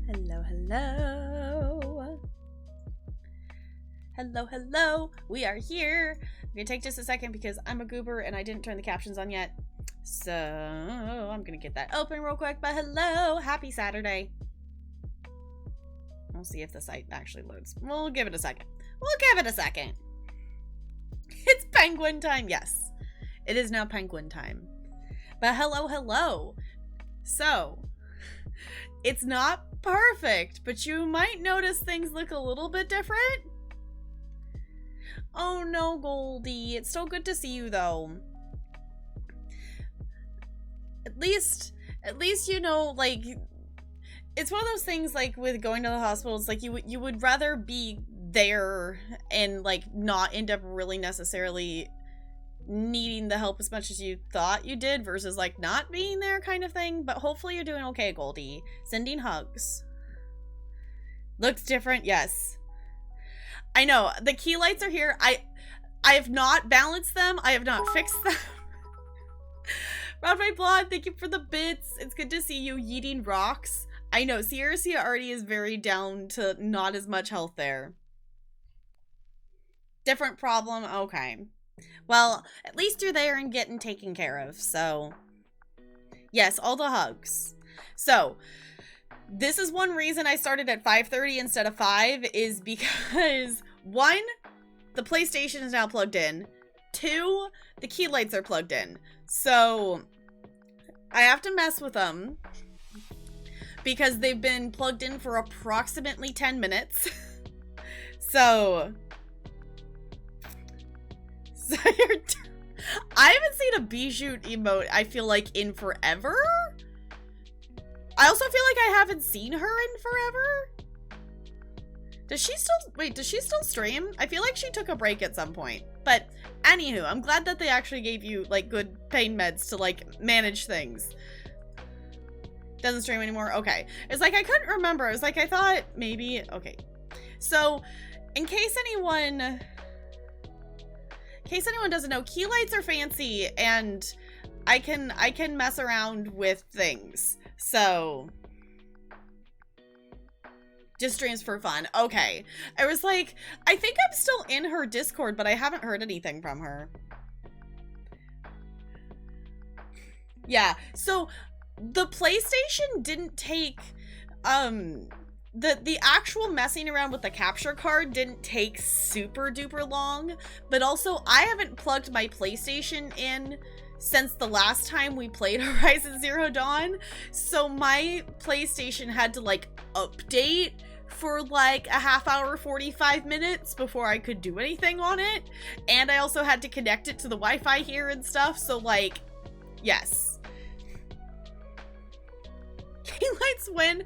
Hello, hello. Hello, hello. We are here. I'm gonna take just a second because I'm a goober and I didn't turn the captions on yet. So I'm gonna get that open real quick. But hello, happy Saturday. We'll see if the site actually loads. We'll give it a second. It's penguin time. Yes, it is now penguin time. But hello, hello. So it's not perfect, but you might notice things look a little bit different. Oh no, Goldie. It's so good to see you though. At least you know, like, it's one of those things, like, with going to the hospital, it's like you would rather be there and, like, not end up really necessarily needing the help as much as you thought you did versus, like, not being there kind of thing. But hopefully you're doing okay, Goldie. Sending hugs. Looks different, yes. I know, the key lights are here. I have not balanced them. I have not fixed them. Rod my Blood, thank you for the bits. It's good to see you yeeting rocks. I know, Sierra already is very down to not as much health there. Different problem? Okay. Well, at least you're there and getting taken care of, so. Yes, all the hugs. So, this is one reason I started at 5:30 instead of 5, is because, 1, the PlayStation is now plugged in. 2, the key lights are plugged in. So, I have to mess with them because they've been plugged in for approximately 10 minutes. So I haven't seen a Bijou emote, I feel like, in forever. I also feel like I haven't seen her in forever. Does she still stream? I feel like she took a break at some point. But anywho, I'm glad that they actually gave you, like, good pain meds to, like, manage things. Doesn't stream anymore? Okay. It's like, I couldn't remember. It was like, I thought maybe, okay. So, in case anyone doesn't know, key lights are fancy and I can mess around with things. So, just streams for fun. Okay. I was like, I think I'm still in her Discord, but I haven't heard anything from her. Yeah. So, the PlayStation didn't take, the actual messing around with the capture card didn't take super duper long, but also I haven't plugged my PlayStation in since the last time we played Horizon Zero Dawn, so my PlayStation had to, like, update for like a half hour, 45 minutes before I could do anything on it, and I also had to connect it to the Wi-Fi here and stuff, so, like, yes. Key lights win.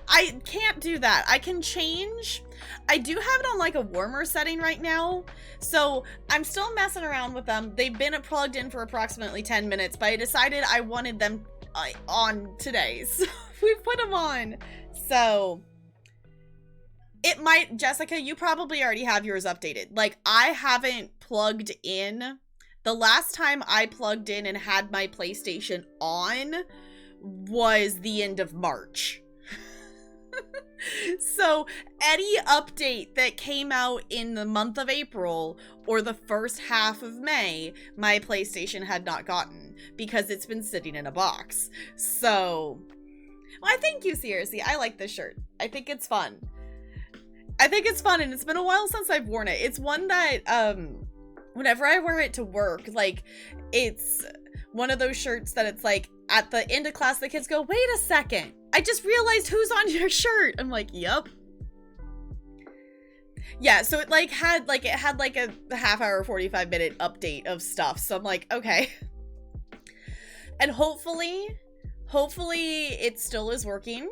I can't do that. I can change. I do have it on, like, a warmer setting right now, so I'm still messing around with them. They've been plugged in for approximately 10 minutes, but I decided I wanted them on today, so we put them on. So it might, Jessica, you probably already have yours updated. Like, I haven't plugged in. The last time I plugged in and had my PlayStation on was the end of March. So any update that came out in the month of April or the first half of May, my PlayStation had not gotten because it's been sitting in a box. So, well, thank you, seriously. I like this shirt. I think it's fun. And it's been a while since I've worn it. It's one that, whenever I wear it to work, like, it's one of those shirts that it's like, at the end of class, the kids go, wait a second, I just realized who's on your shirt. I'm like, yep. Yeah, so it had a half hour, 45 minute update of stuff. So I'm like, okay. And hopefully it still is working.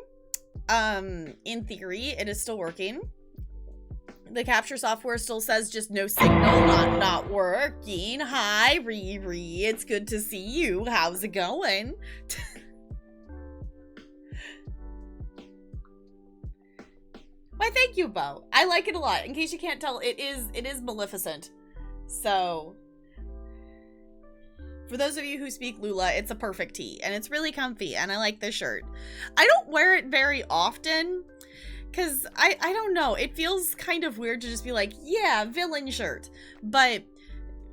In theory, it is still working. The capture software still says just no signal, not working. Hi, Riri. It's good to see you. How's it going? Why, thank you, Bo. I like it a lot. In case you can't tell, it is Maleficent. So, For those of you who speak Lula, it's a perfect tee, and it's really comfy, and I like this shirt. I don't wear it very often, because I don't know, it feels kind of weird to just be like, yeah, villain shirt. But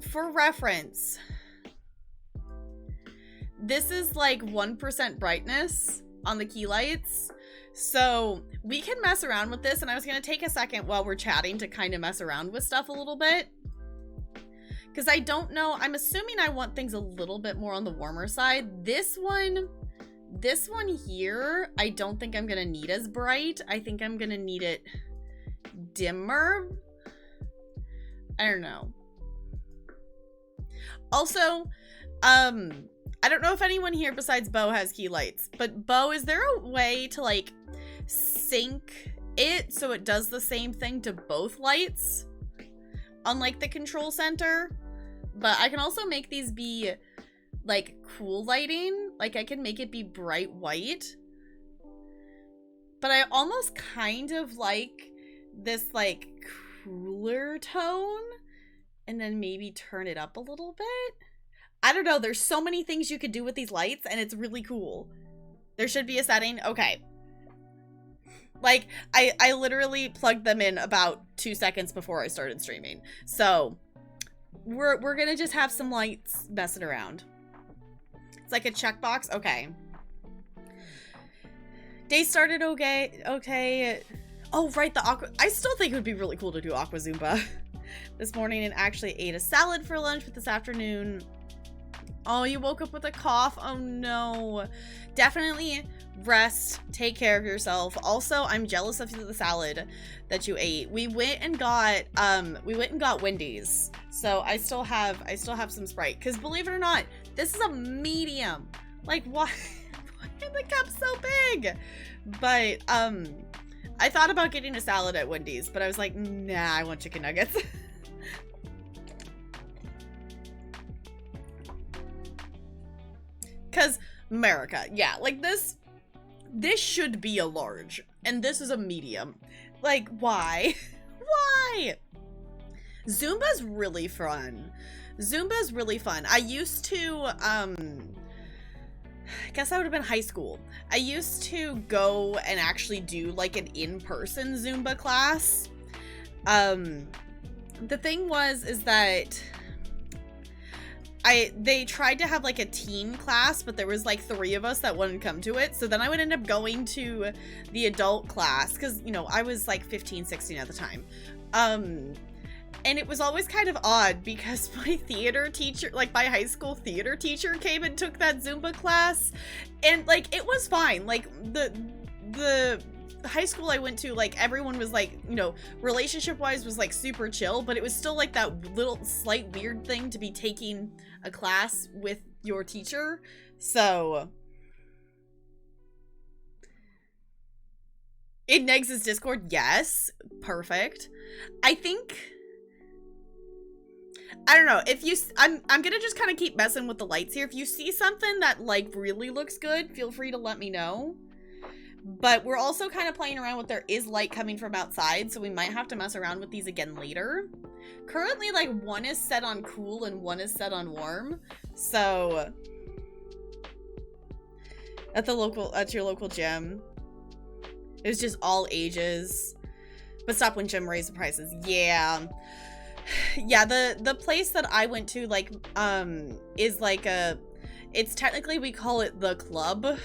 for reference, this is like 1% brightness on the key lights, so we can mess around with this, and I was going to take a second while we're chatting to kind of mess around with stuff a little bit. Because I don't know, I'm assuming I want things a little bit more on the warmer side. This one here, I don't think I'm gonna need as bright. I think I'm gonna need it dimmer. I don't know. Also, I don't know if anyone here besides Bo has key lights, but Bo, is there a way to like sync it so it does the same thing to both lights on like the control center? But I can also make these be like cool lighting. Like I can make it be bright white. But I almost kind of like this like cooler tone, and then maybe turn it up a little bit. I don't know. There's so many things you could do with these lights, and it's really cool. There should be a setting. Okay. Like I literally plugged them in about 2 seconds before I started streaming. So we're gonna just have some lights messing around. It's like a checkbox. Okay. Day started okay. Oh, right, the aqua. I still think it would be really cool to do aqua Zumba this morning, and actually ate a salad for lunch. But this afternoon, oh, you woke up with a cough. Oh no. Definitely rest, take care of yourself. Also, I'm jealous of the salad that you ate. We went and got Wendy's. So I still have some Sprite, because believe it or not, this is a medium. Like, why are the cups so big? But I thought about getting a salad at Wendy's, but I was like, nah, I want chicken nuggets. Because America, yeah, like this should be a large, and this is a medium. Like, why? Why? Zumba's really fun. Zumba's really fun. I used to, I guess that would have been high school. I used to go and actually do like an in-person Zumba class. The thing is that they tried to have like a teen class, but there was like 3 of us that wouldn't come to it. So then I would end up going to the adult class, because, you know, I was like 15, 16 at the time. And it was always kind of odd, because my theater teacher, like my high school theater teacher, came and took that Zumba class, and like it was fine. Like the high school I went to, like everyone was like, you know, relationship wise was like super chill, but it was still like that little slight weird thing to be taking a class with your teacher. So in Negs' Discord, yes, perfect. I think, I don't know, if you, I'm gonna just kind of keep messing with the lights here. If you see something that like really looks good, feel free to let me know. But we're also kind of playing around with, there is light coming from outside, so we might have to mess around with these again later. Currently, like, one is set on cool and one is set on warm. So at your local gym, it was just all ages. But stop when gym raised the prices. Yeah. Yeah, the place that I went to, like, is like it's technically, we call it the club,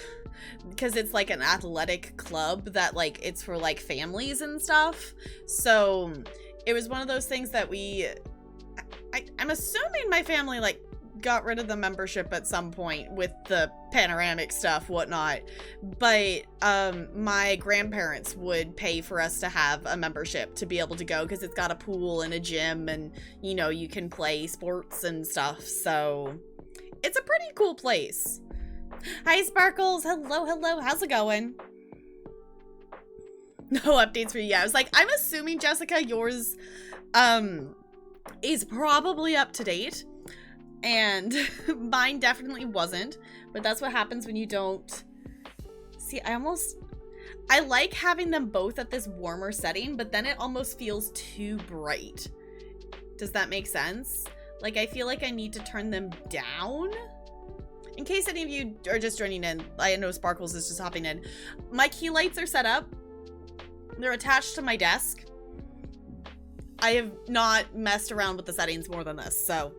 because it's like an athletic club that like it's for like families and stuff. So it was one of those things that I'm assuming my family like got rid of the membership at some point with the panoramic stuff, whatnot. But my grandparents would pay for us to have a membership to be able to go, because it's got a pool and a gym, and you know, you can play sports and stuff. So it's a pretty cool place. Hi, Sparkles. Hello, hello. How's it going? No updates for you. Yeah, I was like, I'm assuming, Jessica, yours is probably up to date. And mine definitely wasn't. But that's what happens when you don't... See, I like having them both at this warmer setting, but then it almost feels too bright. Does that make sense? Like, I feel like I need to turn them down. In case any of you are just joining in, I know Sparkles is just hopping in. My key lights are set up. They're attached to my desk. I have not messed around with the settings more than this, so.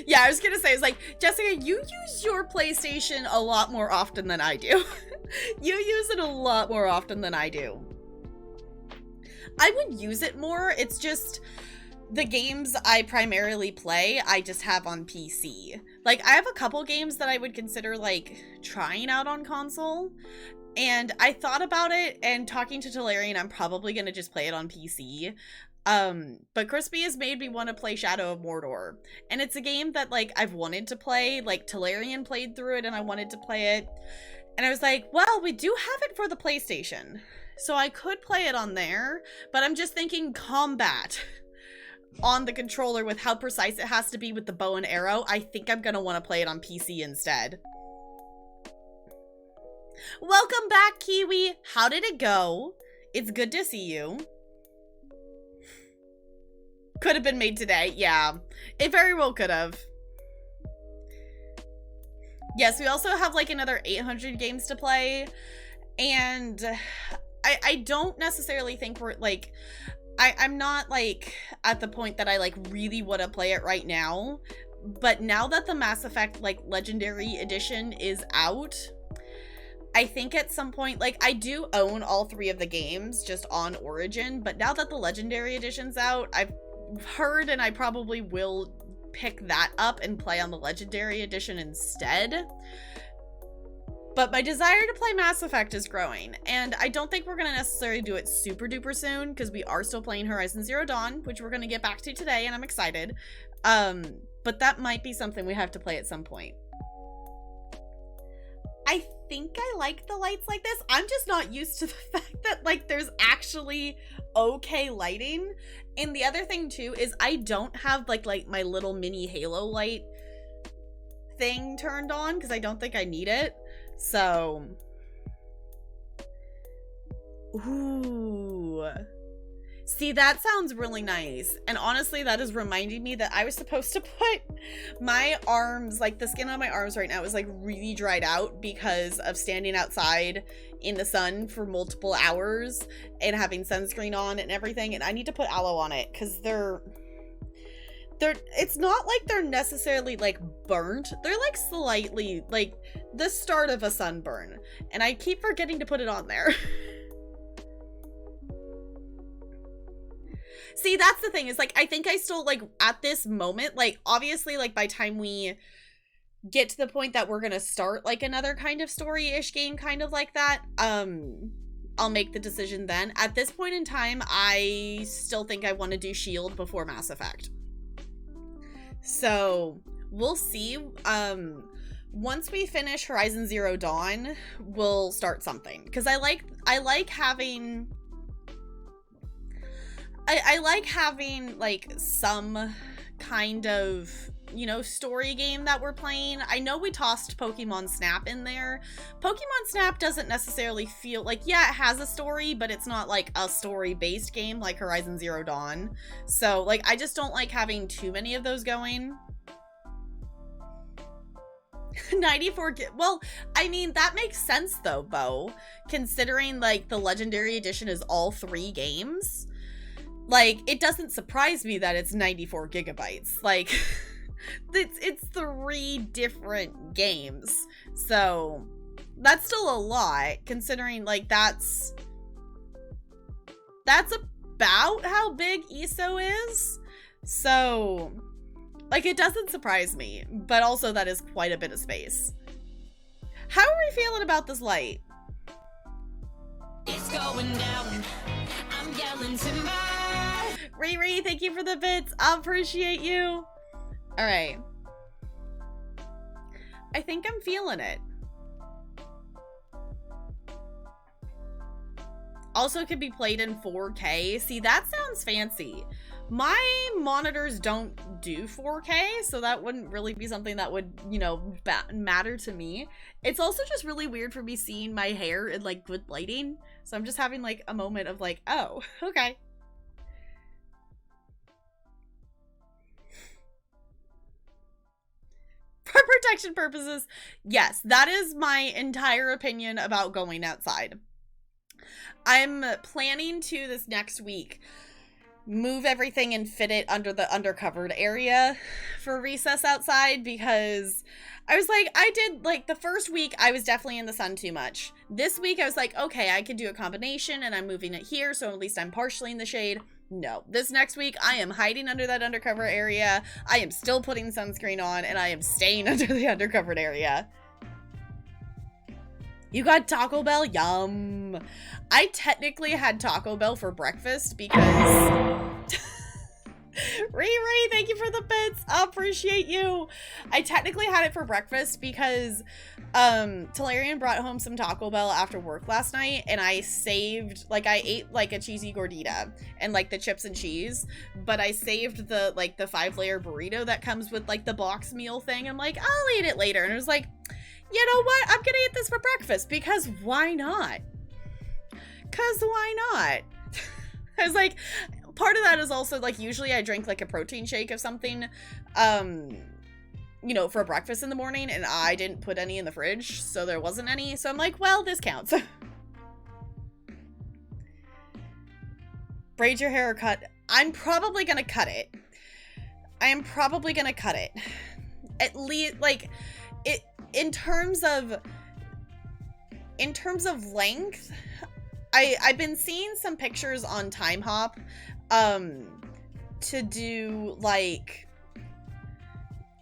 Yeah, I was gonna say, it's like, Jessica, you use your PlayStation a lot more often than I do. You use it a lot more often than I do. I would use it more, it's just the games I primarily play, I just have on PC. Like, I have a couple games that I would consider, like, trying out on console, and I thought about it, and talking to Talarian, I'm probably gonna just play it on PC. But Crispy has made me want to play Shadow of Mordor, and it's a game that, like, I've wanted to play. Like, Talarian played through it, and I wanted to play it, and I was like, well, we do have it for the PlayStation, so I could play it on there, but I'm just thinking combat on the controller with how precise it has to be with the bow and arrow. I think I'm gonna want to play it on PC instead. Welcome back, Kiwi. How did it go? It's good to see you. Could have been made today. Yeah, it very well could have. Yes, we also have like another 800 games to play, and I don't necessarily think we're like, I'm not like at the point that I like really want to play it right now, but now that the Mass Effect like Legendary Edition is out, I think at some point, like, I do own all 3 of the games just on Origin, but now that the Legendary Edition's out, I've heard, and I probably will pick that up and play on the Legendary Edition instead. But my desire to play Mass Effect is growing, and I don't think we're going to necessarily do it super duper soon, because we are still playing Horizon Zero Dawn, which we're going to get back to today, and I'm excited. But that might be something we have to play at some point. I think I like the lights like this. I'm just not used to the fact that, like, there's actually okay lighting. And the other thing, too, is I don't have, like my little mini halo light thing turned on, because I don't think I need it. So, ooh, see, that sounds really nice. And honestly, that is reminding me that I was supposed to put my arms, like the skin on my arms right now is like really dried out because of standing outside in the sun for multiple hours and having sunscreen on and everything. And I need to put aloe on it because they're it's not like they're necessarily like burnt. They're like slightly like the start of a sunburn, and I keep forgetting to put it on there. See, that's the thing, is like I think I still, like, at this moment, like, obviously, like, by time we get to the point that we're gonna start like another kind of story-ish game kind of like that, I'll make the decision then. At this point in time, I still think I want to do Shield before Mass Effect. So we'll see. Once we finish Horizon Zero Dawn, we'll start something, because I like having like some kind of, you know, story game that we're playing. I know we tossed Pokemon Snap in there. Pokemon Snap doesn't necessarily feel like, yeah, it has a story, but it's not like a story-based game like Horizon Zero Dawn. So, like, I just don't like having too many of those going. 94 well, I mean, that makes sense though, Bo, considering like the Legendary Edition is all 3 games. Like, it doesn't surprise me that it's 94 gigabytes. Like, it's 3 different games. So, that's still a lot, considering, like, that's about how big ESO is. So, like, it doesn't surprise me, but also that is quite a bit of space. How are we feeling about this light? It's going down. I'm yelling timber. Riri, thank you for the bits. I appreciate you. All right. I think I'm feeling it. Also could be played in 4K. See, that sounds fancy. My monitors don't do 4K, so that wouldn't really be something that would, you know, matter to me. It's also just really weird for me seeing my hair in, like, good lighting. So I'm just having, like, a moment of, like, oh, okay. protection purposes, yes, that is my entire opinion about going outside. I'm planning to, this next week, move everything and fit it under the undercovered area for recess outside, because I was like, I did, like, the first week I was definitely in the sun too much. This week I was like, okay, I could do a combination, and I'm moving it here, so at least I'm partially in the shade. No, this next week I am hiding under that undercover area. I am still putting sunscreen on, and I am staying under the undercovered area. You got Taco Bell? Yum. I technically had Taco Bell for breakfast because... Riri, thank you for the bits. I appreciate you. I technically had it for breakfast because Talarian brought home some Taco Bell after work last night, and I saved, like, I ate like a cheesy gordita and like the chips and cheese, but I saved the, like, the 5-layer burrito that comes with like the box meal thing. I'm like, I'll eat it later. And it was like, you know what? I'm gonna eat this for breakfast because why not? Because why not? I was like, part of that is also, like, usually I drink, like, a protein shake of something, you know, for breakfast in the morning, and I didn't put any in the fridge, so there wasn't any, so I'm like, well, this counts. Braid your hair or cut? I'm probably gonna cut it. I am probably gonna cut it. At least, like, it, in terms of length, I've been seeing some pictures on Time Hop, to do, like,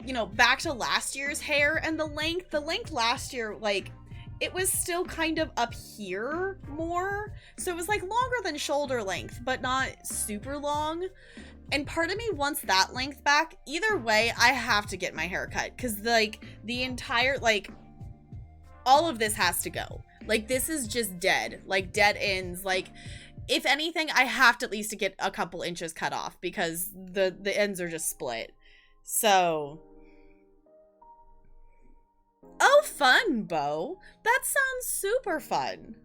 you know, back to last year's hair, and the length last year, like, it was still kind of up here more, so it was like longer than shoulder length, but not super long. And part of me wants that length back. Either way, I have to get my hair cut, because, like, the entire, like, all of this has to go. Like, this is just dead. Like, dead ends. Like, if anything, I have to at least get a couple inches cut off, because the ends are just split. So... Oh, fun, Bo. That sounds super fun.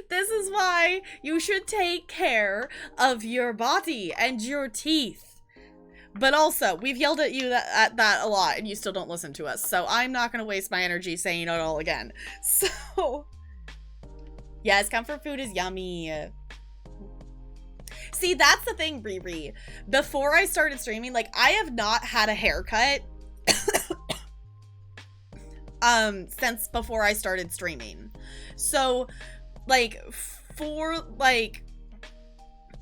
This is why you should take care of your body and your teeth. But also, we've yelled at you at that a lot, and you still don't listen to us, so I'm not going to waste my energy saying it all again. So, yes, comfort food is yummy. See, that's the thing, Riri. Before I started streaming, like, I have not had a haircut since before I started streaming. So, like,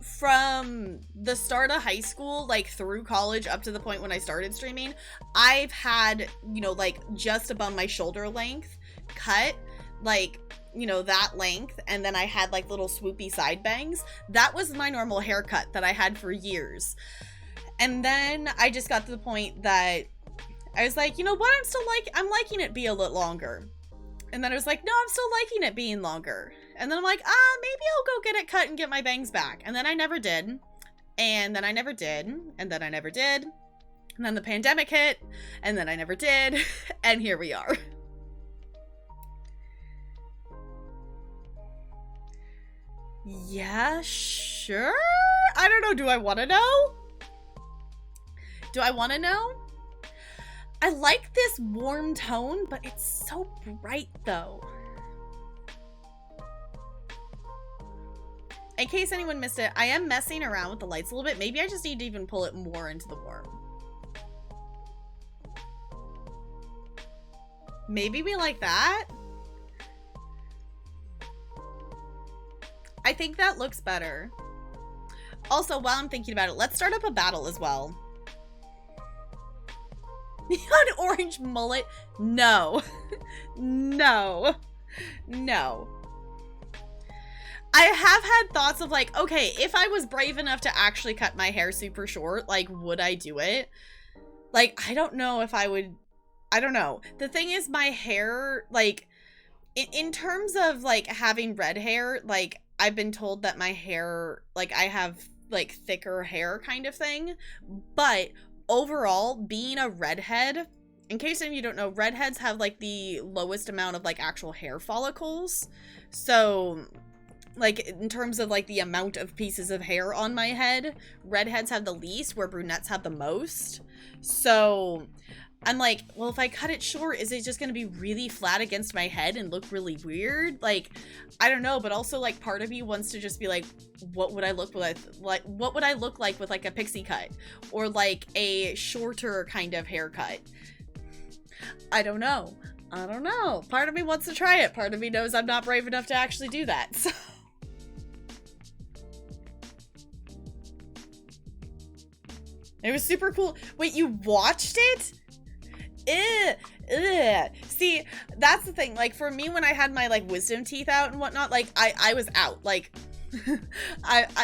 from the start of high school, like, through college up to the point when I started streaming, I've had, you know, like, just above my shoulder length cut, like, you know, that length, and then I had, like, little swoopy side bangs. That was my normal haircut that I had for years. And then I just got to the point that I was like, you know what, I'm liking it be a little longer. And then I was like, no, I'm still liking it being longer. And then I'm like, maybe I'll go get it cut and get my bangs back. And then I never did. And then I never did. And then I never did. And then the pandemic hit. And then I never did. And here we are. Yeah, sure. I don't know. Do I want to know? Do I want to know? I like this warm tone, but it's so bright though. In case anyone missed it, I am messing around with the lights a little bit. Maybe I just need to even pull it more into the warm. Maybe we like that? I think that looks better. Also, while I'm thinking about it, let's start up a battle as well. Neon orange mullet? No. No. No. I have had thoughts of, like, okay, if I was brave enough to actually cut my hair super short, like, would I do it? Like, I don't know if I would. I don't know. The thing is, my hair, like, in terms of, like, having red hair, like, I've been told that my hair, like, I have, like, thicker hair kind of thing. But overall, being a redhead, in case any of you don't know, redheads have, like, the lowest amount of, like, actual hair follicles. So, like, in terms of, like, the amount of pieces of hair on my head, redheads have the least, where brunettes have the most. So I'm like, well, if I cut it short, is it just gonna be really flat against my head and look really weird? Like, I don't know, but also, like, part of me wants to just be like, what would I look like what would I look like with, like, a pixie cut? Or, like, a shorter kind of haircut? I don't know. I don't know. Part of me wants to try it. Part of me knows I'm not brave enough to actually do that, so... It was super cool. Wait, you watched it? Ugh. See, that's the thing. Like, for me, when I had my, like, wisdom teeth out and whatnot, like, I was out. Like,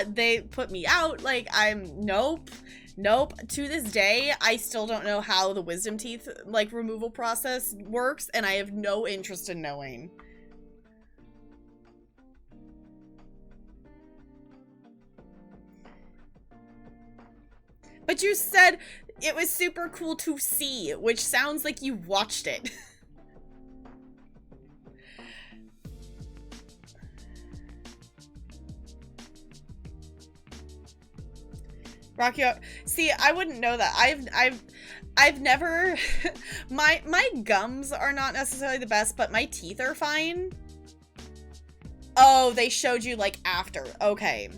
they put me out. Like, nope. To this day, I still don't know how the wisdom teeth, like, removal process works, and I have no interest in knowing. But you said it was super cool to see, which sounds like you watched it. Rocky, see, I wouldn't know that. I've never, my gums are not necessarily the best, but my teeth are fine. Oh, they showed you, like, after. Okay.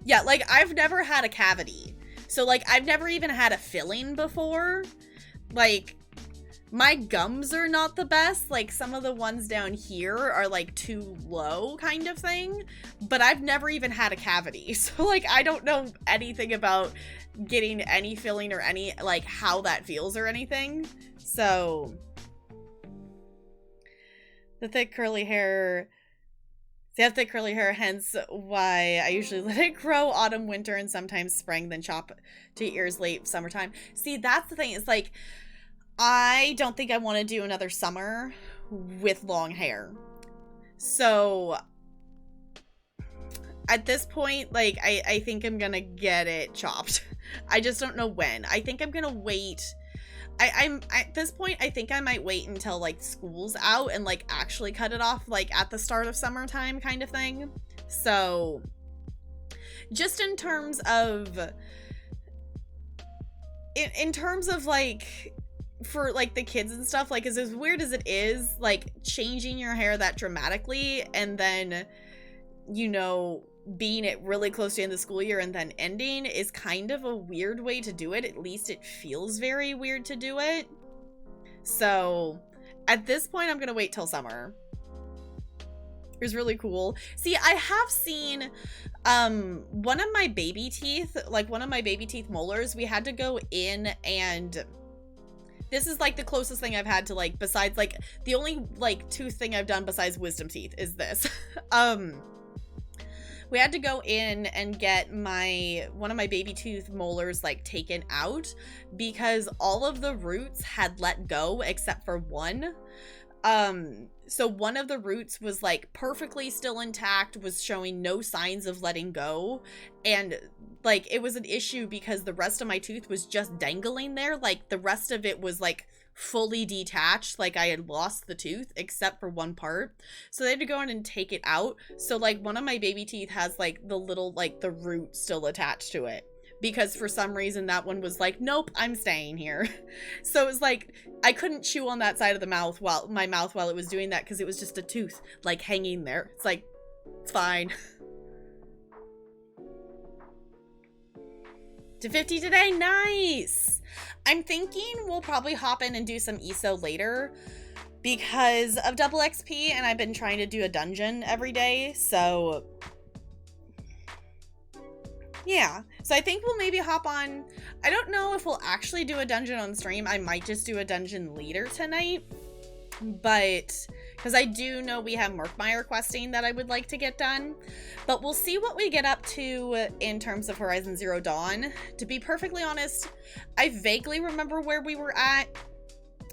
Yeah, like, I've never had a cavity. So, like, I've never even had a filling before. Like, my gums are not the best. Like, some of the ones down here are, like, too low kind of thing. But I've never even had a cavity. So, like, I don't know anything about getting any filling or any, like, how that feels or anything. So, the thick curly hair... They have thick curly hair, hence why I usually let it grow autumn, winter, and sometimes spring, then chop to ears late summertime. See, that's the thing. It's like, I don't think I want to do another summer with long hair. So, at this point, like, I think I'm gonna get it chopped. I just don't know when. I think I'm gonna wait... I'm at this point, I think I might wait until, like, school's out and, like, actually cut it off, like, at the start of summertime kind of thing. So, just in terms of, in terms of, like, for, like, the kids and stuff, like, as weird as it is, like, changing your hair that dramatically and then, you know, being it really close to the end of the school year and then ending is kind of a weird way to do it. At least it feels very weird to do it. So at this point, I'm gonna wait till summer. It was really cool. See, I have seen one of my baby teeth, like one of my baby teeth molars, we had to go in and this is like the closest thing I've had to, like, besides, like, the only, like, tooth thing I've done besides wisdom teeth is this. We had to go in and get one of my baby tooth molars, like, taken out because all of the roots had let go except for one. So one of the roots was, like, perfectly still intact, was showing no signs of letting go. And, like, it was an issue because the rest of my tooth was just dangling there. Like, the rest of it was, like, fully detached, like I had lost the tooth except for one part. So they had to go in and take it out. So, like, one of my baby teeth has, like, the little, like, the root still attached to it because for some reason that one was like, nope, I'm staying here. So it was like I couldn't chew on that side of the mouth while it was doing that because it was just a tooth, like, hanging there. It's like, it's fine. To 50 today, nice. I'm thinking we'll probably hop in and do some ESO later because of double XP, and I've been trying to do a dungeon every day, so yeah. So I think we'll maybe hop on. I don't know if we'll actually do a dungeon on stream. I might just do a dungeon later tonight, but because I do know we have Murkmire questing that I would like to get done, but we'll see what we get up to in terms of Horizon Zero Dawn. To be perfectly honest, I vaguely remember where we were at.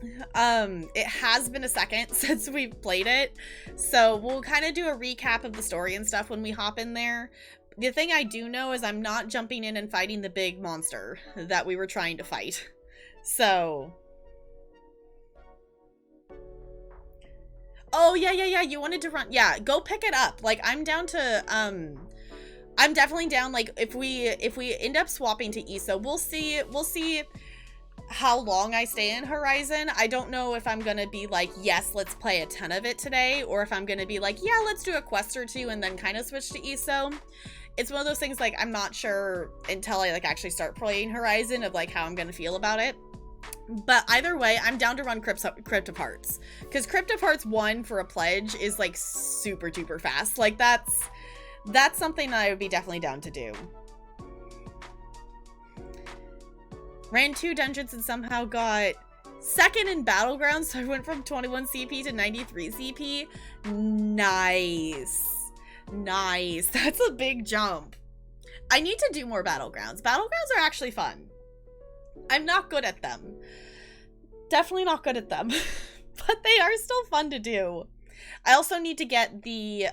It has been a second since we've played it, so we'll kind of do a recap of the story and stuff when we hop in there. The thing I do know is I'm not jumping in and fighting the big monster that we were trying to fight. So Oh, yeah. You wanted to run. Yeah, go pick it up. Like, I'm down to, I'm definitely down. Like, if we end up swapping to ISO, we'll see how long I stay in Horizon. I don't know if I'm gonna be like, yes, let's play a ton of it today, or if I'm gonna be like, yeah, let's do a quest or two and then kind of switch to ISO. It's one of those things, like, I'm not sure until I, like, actually start playing Horizon of, like, how I'm gonna feel about it. But either way, I'm down to run Crypt of Hearts. Because Crypt of Hearts 1 for a pledge is, like, super duper fast. Like, that's something that I would be definitely down to do. Ran 2 dungeons and somehow got second in Battlegrounds, so I went from 21 CP to 93 CP. Nice. Nice. That's a big jump. I need to do more Battlegrounds. Battlegrounds are actually fun. I'm not good at them. Definitely not good at them. But they are still fun to do. I also need to get the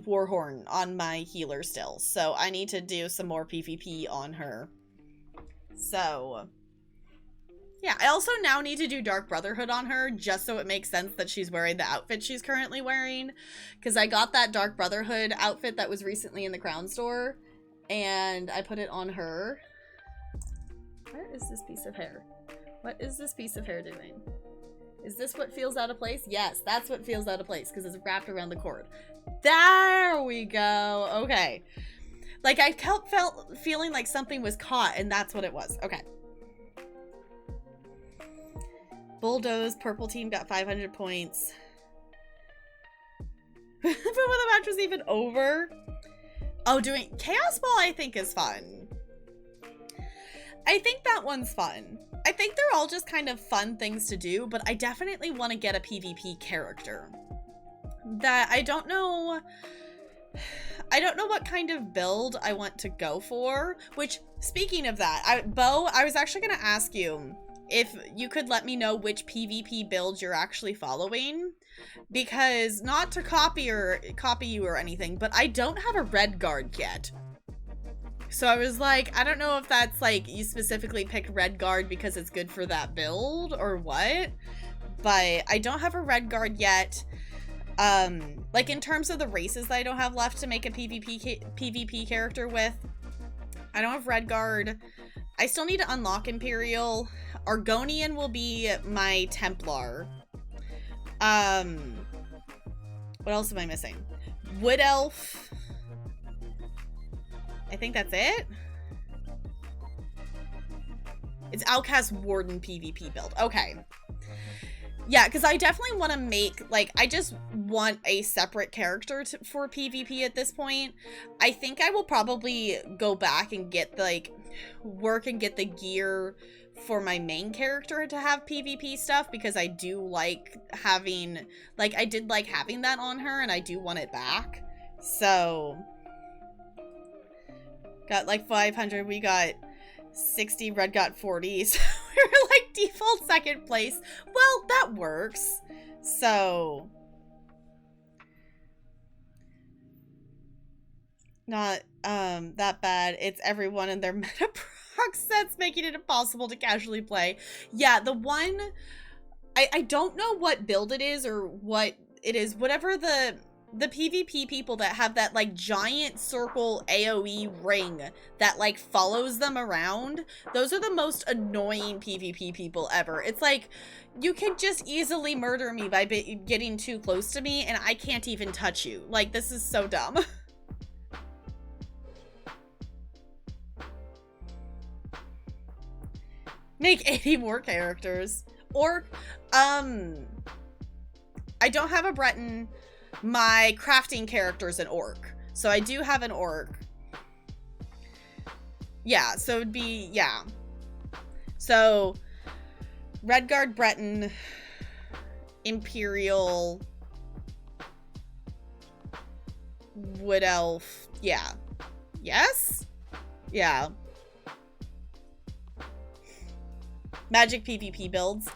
Warhorn on my healer still. So I need to do some more PvP on her. So yeah, I also now need to do Dark Brotherhood on her, just so it makes sense that she's wearing the outfit she's currently wearing. Because I got that Dark Brotherhood outfit that was recently in the Crown store, and I put it on her. Where is this piece of hair? What is this piece of hair doing? Is this what feels out of place? Yes, that's what feels out of place, because it's wrapped around the cord. There we go. Okay. Like, I felt feeling like something was caught, and that's what it was. Okay. Bulldoze, purple team got 500 points. Before the match was even over. Oh, doing Chaos Ball I think is fun. I think that one's fun. I think they're all just kind of fun things to do, but I definitely want to get a PvP character. That I don't know what kind of build I want to go for, which, speaking of that, Bo, I was actually going to ask you if you could let me know which PvP build you're actually following, because not to copy you or anything, but I don't have a red guard yet. So I was like, I don't know if that's like you specifically picked red guard because it's good for that build or what, but I don't have a red guard yet. Like in terms of the races that I don't have left to make a PvP character with, I don't have red guard. I still need to unlock Imperial. Argonian will be my Templar. What else am I missing? Wood Elf. I think that's it. It's Outcast Warden PvP build. Okay. Yeah, because I definitely want to make, like, I just want a separate character for PvP at this point. I think I will probably go back and get, like, work and get the gear for my main character to have PvP stuff, because I do like having, like, I did like having that on her, and I do want it back. So, got, like, 500, we got 60, Red got 40, so we were like default second place. Well, that works. So, not that bad. It's everyone and their meta proc sets making it impossible to casually play. Yeah, the one, I don't know what build it is or what it is. Whatever the PvP people that have that, like, giant circle AoE ring that, like, follows them around, those are the most annoying PvP people ever. It's like, you can just easily murder me by getting too close to me, and I can't even touch you. Like, this is so dumb. Make 80 more characters. Or, I don't have a Breton. My crafting character's an orc. So I do have an orc. Yeah, so it'd be, yeah. So, Redguard, Breton, Imperial, Wood Elf. Yeah. Yes? Yeah. Magic PvP builds.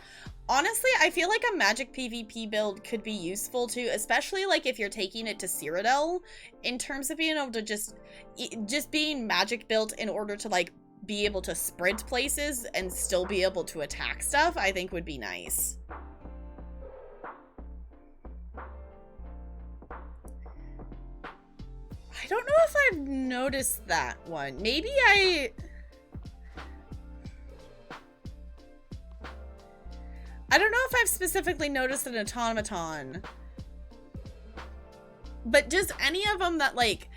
Honestly, I feel like a magic PvP build could be useful too, especially like if you're taking it to Cyrodiil, in terms of being able to just being magic built in order to, like, be able to sprint places and still be able to attack stuff, I think would be nice. I don't know if I've noticed that one. Maybe I don't know if I've specifically noticed an automaton. But just any of them that, like,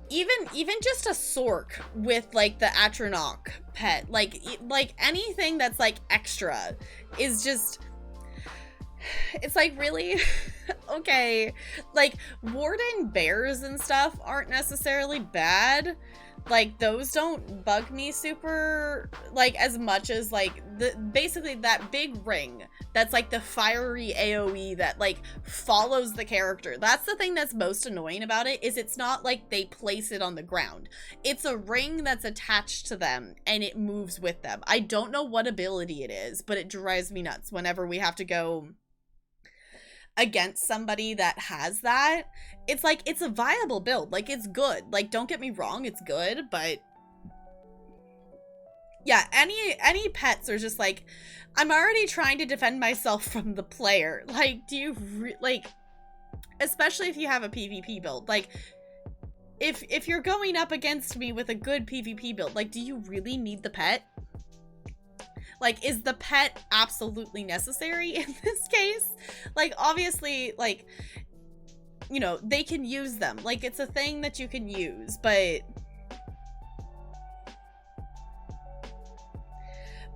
even just a Sork with, like, the Atronach pet, like anything that's, like, extra is just, it's like, really? Okay. Like, warden bears and stuff aren't necessarily bad. Like, those don't bug me super, like, as much as, like, basically that big ring that's, like, the fiery AoE that, like, follows the character. That's the thing that's most annoying about it, is it's not like they place it on the ground. It's a ring that's attached to them, and it moves with them. I don't know what ability it is, but it drives me nuts whenever we have to go against somebody that has that. It's like, it's a viable build. Like, it's good. Like, don't get me wrong, it's good, but yeah, any pets are just like, I'm already trying to defend myself from the player. Like, do you like, especially if you have a PvP build, like, if you're going up against me with a good PvP build, like, do you really need the pet? Like, is the pet absolutely necessary in this case? Like, obviously, like, you know, they can use them. Like, it's a thing that you can use, but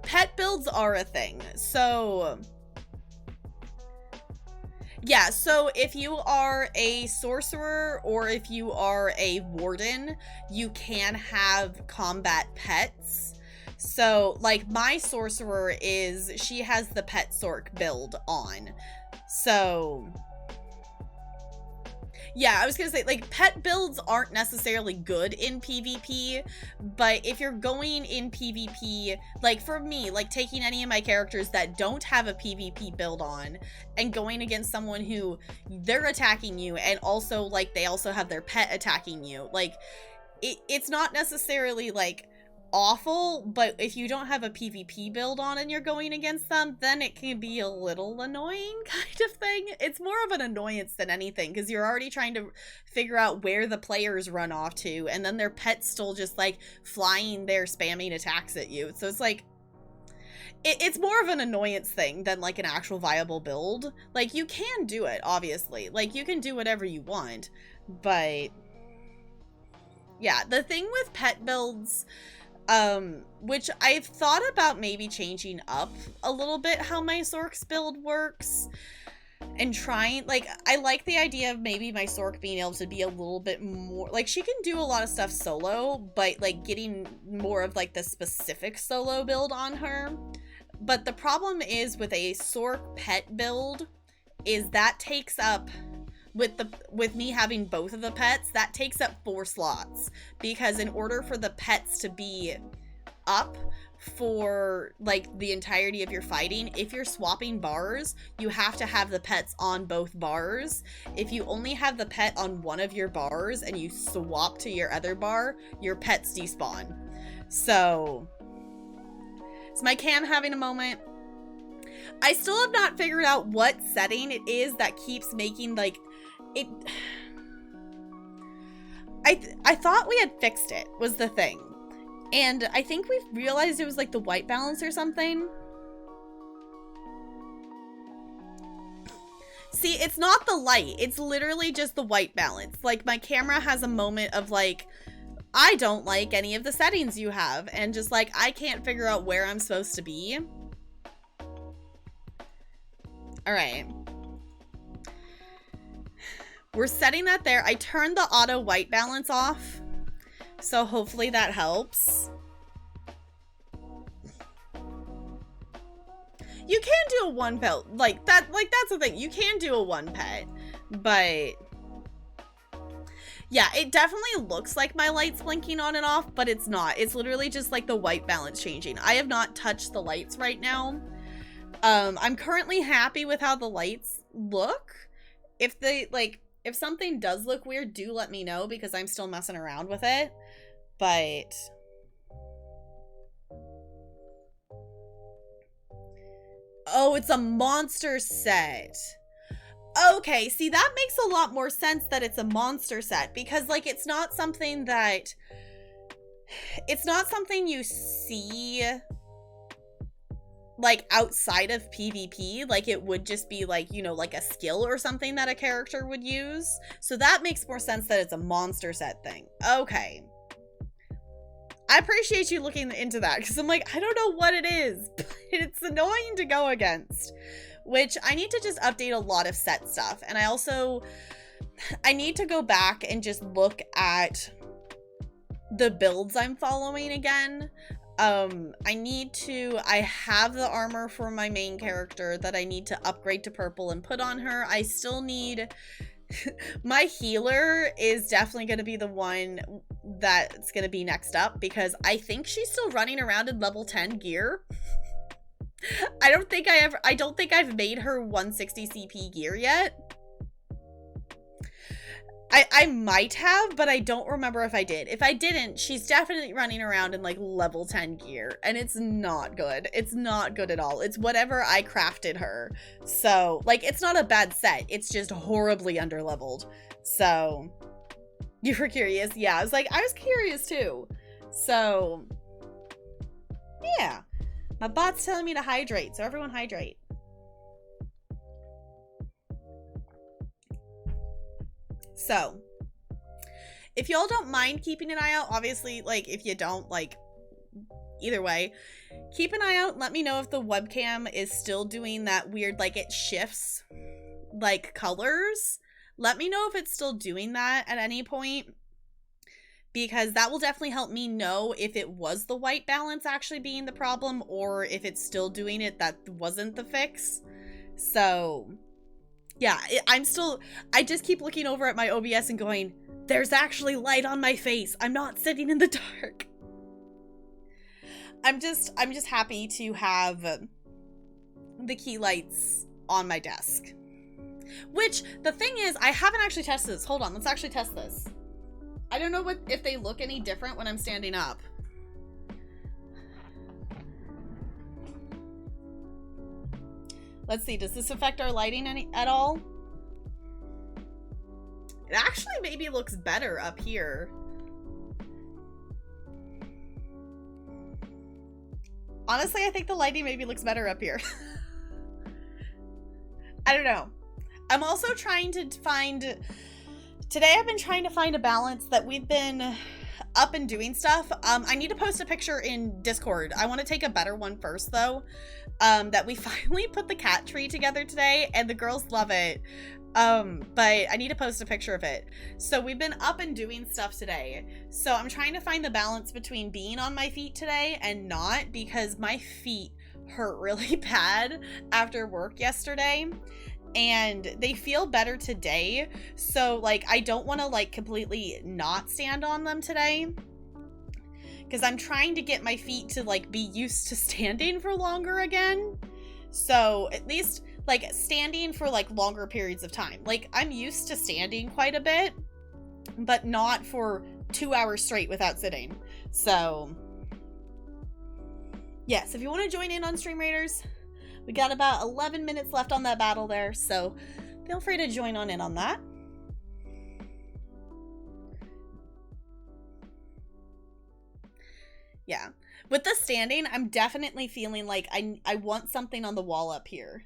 pet builds are a thing. So yeah, so if you are a sorcerer or if you are a warden, you can have combat pets. So, like, my sorcerer she has the pet Sork build on. So, yeah, I was gonna say, like, pet builds aren't necessarily good in PvP, but if you're going in PvP, like, for me, like, taking any of my characters that don't have a PvP build on and going against someone who they're attacking you and also, like, they also have their pet attacking you, like, it's not necessarily, like, awful, but if you don't have a PvP build on and you're going against them, then it can be a little annoying kind of thing. It's more of an annoyance than anything, because you're already trying to figure out where the players run off to, and then their pet's still just, like, flying there spamming attacks at you. So it's like, it's more of an annoyance thing than, like, an actual viable build. Like, you can do it, obviously. Like, you can do whatever you want, but yeah, the thing with pet builds, which I've thought about maybe changing up a little bit how my Sork's build works, and trying, like, I like the idea of maybe my Sork being able to be a little bit more, like, she can do a lot of stuff solo, but, like, getting more of, like, the specific solo build on her. But the problem is with a Sork pet build is that takes up, with me having both of the pets, that takes up 4 slots, because in order for the pets to be up for, like, the entirety of your fighting, if you're swapping bars, you have to have the pets on both bars. If you only have the pet on one of your bars and you swap to your other bar, your pets despawn. So is my cam having a moment? I still have not figured out what setting it is that keeps making, like, it. I thought we had fixed it, was the thing. And I think we've realized it was, like, the white balance or something. See, it's not the light. It's literally just the white balance. Like, my camera has a moment of, like, I don't like any of the settings you have. And just, like, I can't figure out where I'm supposed to be. All right. We're setting that there. I turned the auto white balance off, so hopefully that helps. You can do a one pet, like that, like that's the thing. You can do a one pet, but yeah, it definitely looks like my light's blinking on and off, but it's not. It's literally just, like, the white balance changing. I have not touched the lights right now. I'm currently happy with how the lights look. If they, like, if something does look weird, do let me know, because I'm still messing around with it. But oh, it's a monster set. Okay, see, that makes a lot more sense that it's a monster set, because, like, it's not something you see, like, outside of PvP. Like, it would just be, like, you know, like a skill or something that a character would use. So that makes more sense that it's a monster set thing. Okay. I appreciate you looking into that, because I'm like, I don't know what it is, but it's annoying to go against. Which, I need to just update a lot of set stuff. And I need to go back and just look at the builds I'm following again. I have the armor for my main character that I need to upgrade to purple and put on her. I still need... my healer is definitely going to be the one that's going to be next up, because I think she's still running around in level 10 gear. I don't think I've made her 160 CP gear yet. I might have, but I don't remember if I did. If I didn't, she's definitely running around in like level 10 gear, and it's not good. It's not good at all. It's whatever I crafted her. So, like, it's not a bad set. It's just horribly underleveled. So, you were curious? Yeah, I was curious too. So, yeah. My bot's telling me to hydrate, so everyone hydrate. So, if y'all don't mind keeping an eye out, obviously, like, if you don't, like, either way, keep an eye out. Let me know if the webcam is still doing that weird, like, it shifts, like, colors. Let me know if it's still doing that at any point, because that will definitely help me know if it was the white balance actually being the problem, or if it's still doing it, that wasn't the fix. So... yeah, I just keep looking over at my OBS and going, there's actually light on my face. I'm not sitting in the dark. I'm just happy to have the key lights on my desk. Which, the thing is, I haven't actually tested this. Hold on, let's actually test this. I don't know if they look any different when I'm standing up. Let's see, does this affect our lighting at all? It actually maybe looks better up here. Honestly, I think the lighting maybe looks better up here. I don't know. I'm also trying to find... today I've been trying to find a balance that we've been up and doing stuff. I need to post a picture in Discord. I want to take a better one first, though. That we finally put the cat tree together today, and the girls love it. But I need to post a picture of it. So we've been up and doing stuff today. So I'm trying to find the balance between being on my feet today and not, because my feet hurt really bad after work yesterday. And they feel better today. So, like, I don't want to, like, completely not stand on them today, because I'm trying to get my feet to, like, be used to standing for longer again. So, at least, like, standing for, like, longer periods of time. Like, I'm used to standing quite a bit, but not for 2 hours straight without sitting. So, yes, if you want to join in on Stream Raiders, we got about 11 minutes left on that battle there, so feel free to join on in on that. Yeah. With the standing, I'm definitely feeling like I want something on the wall up here.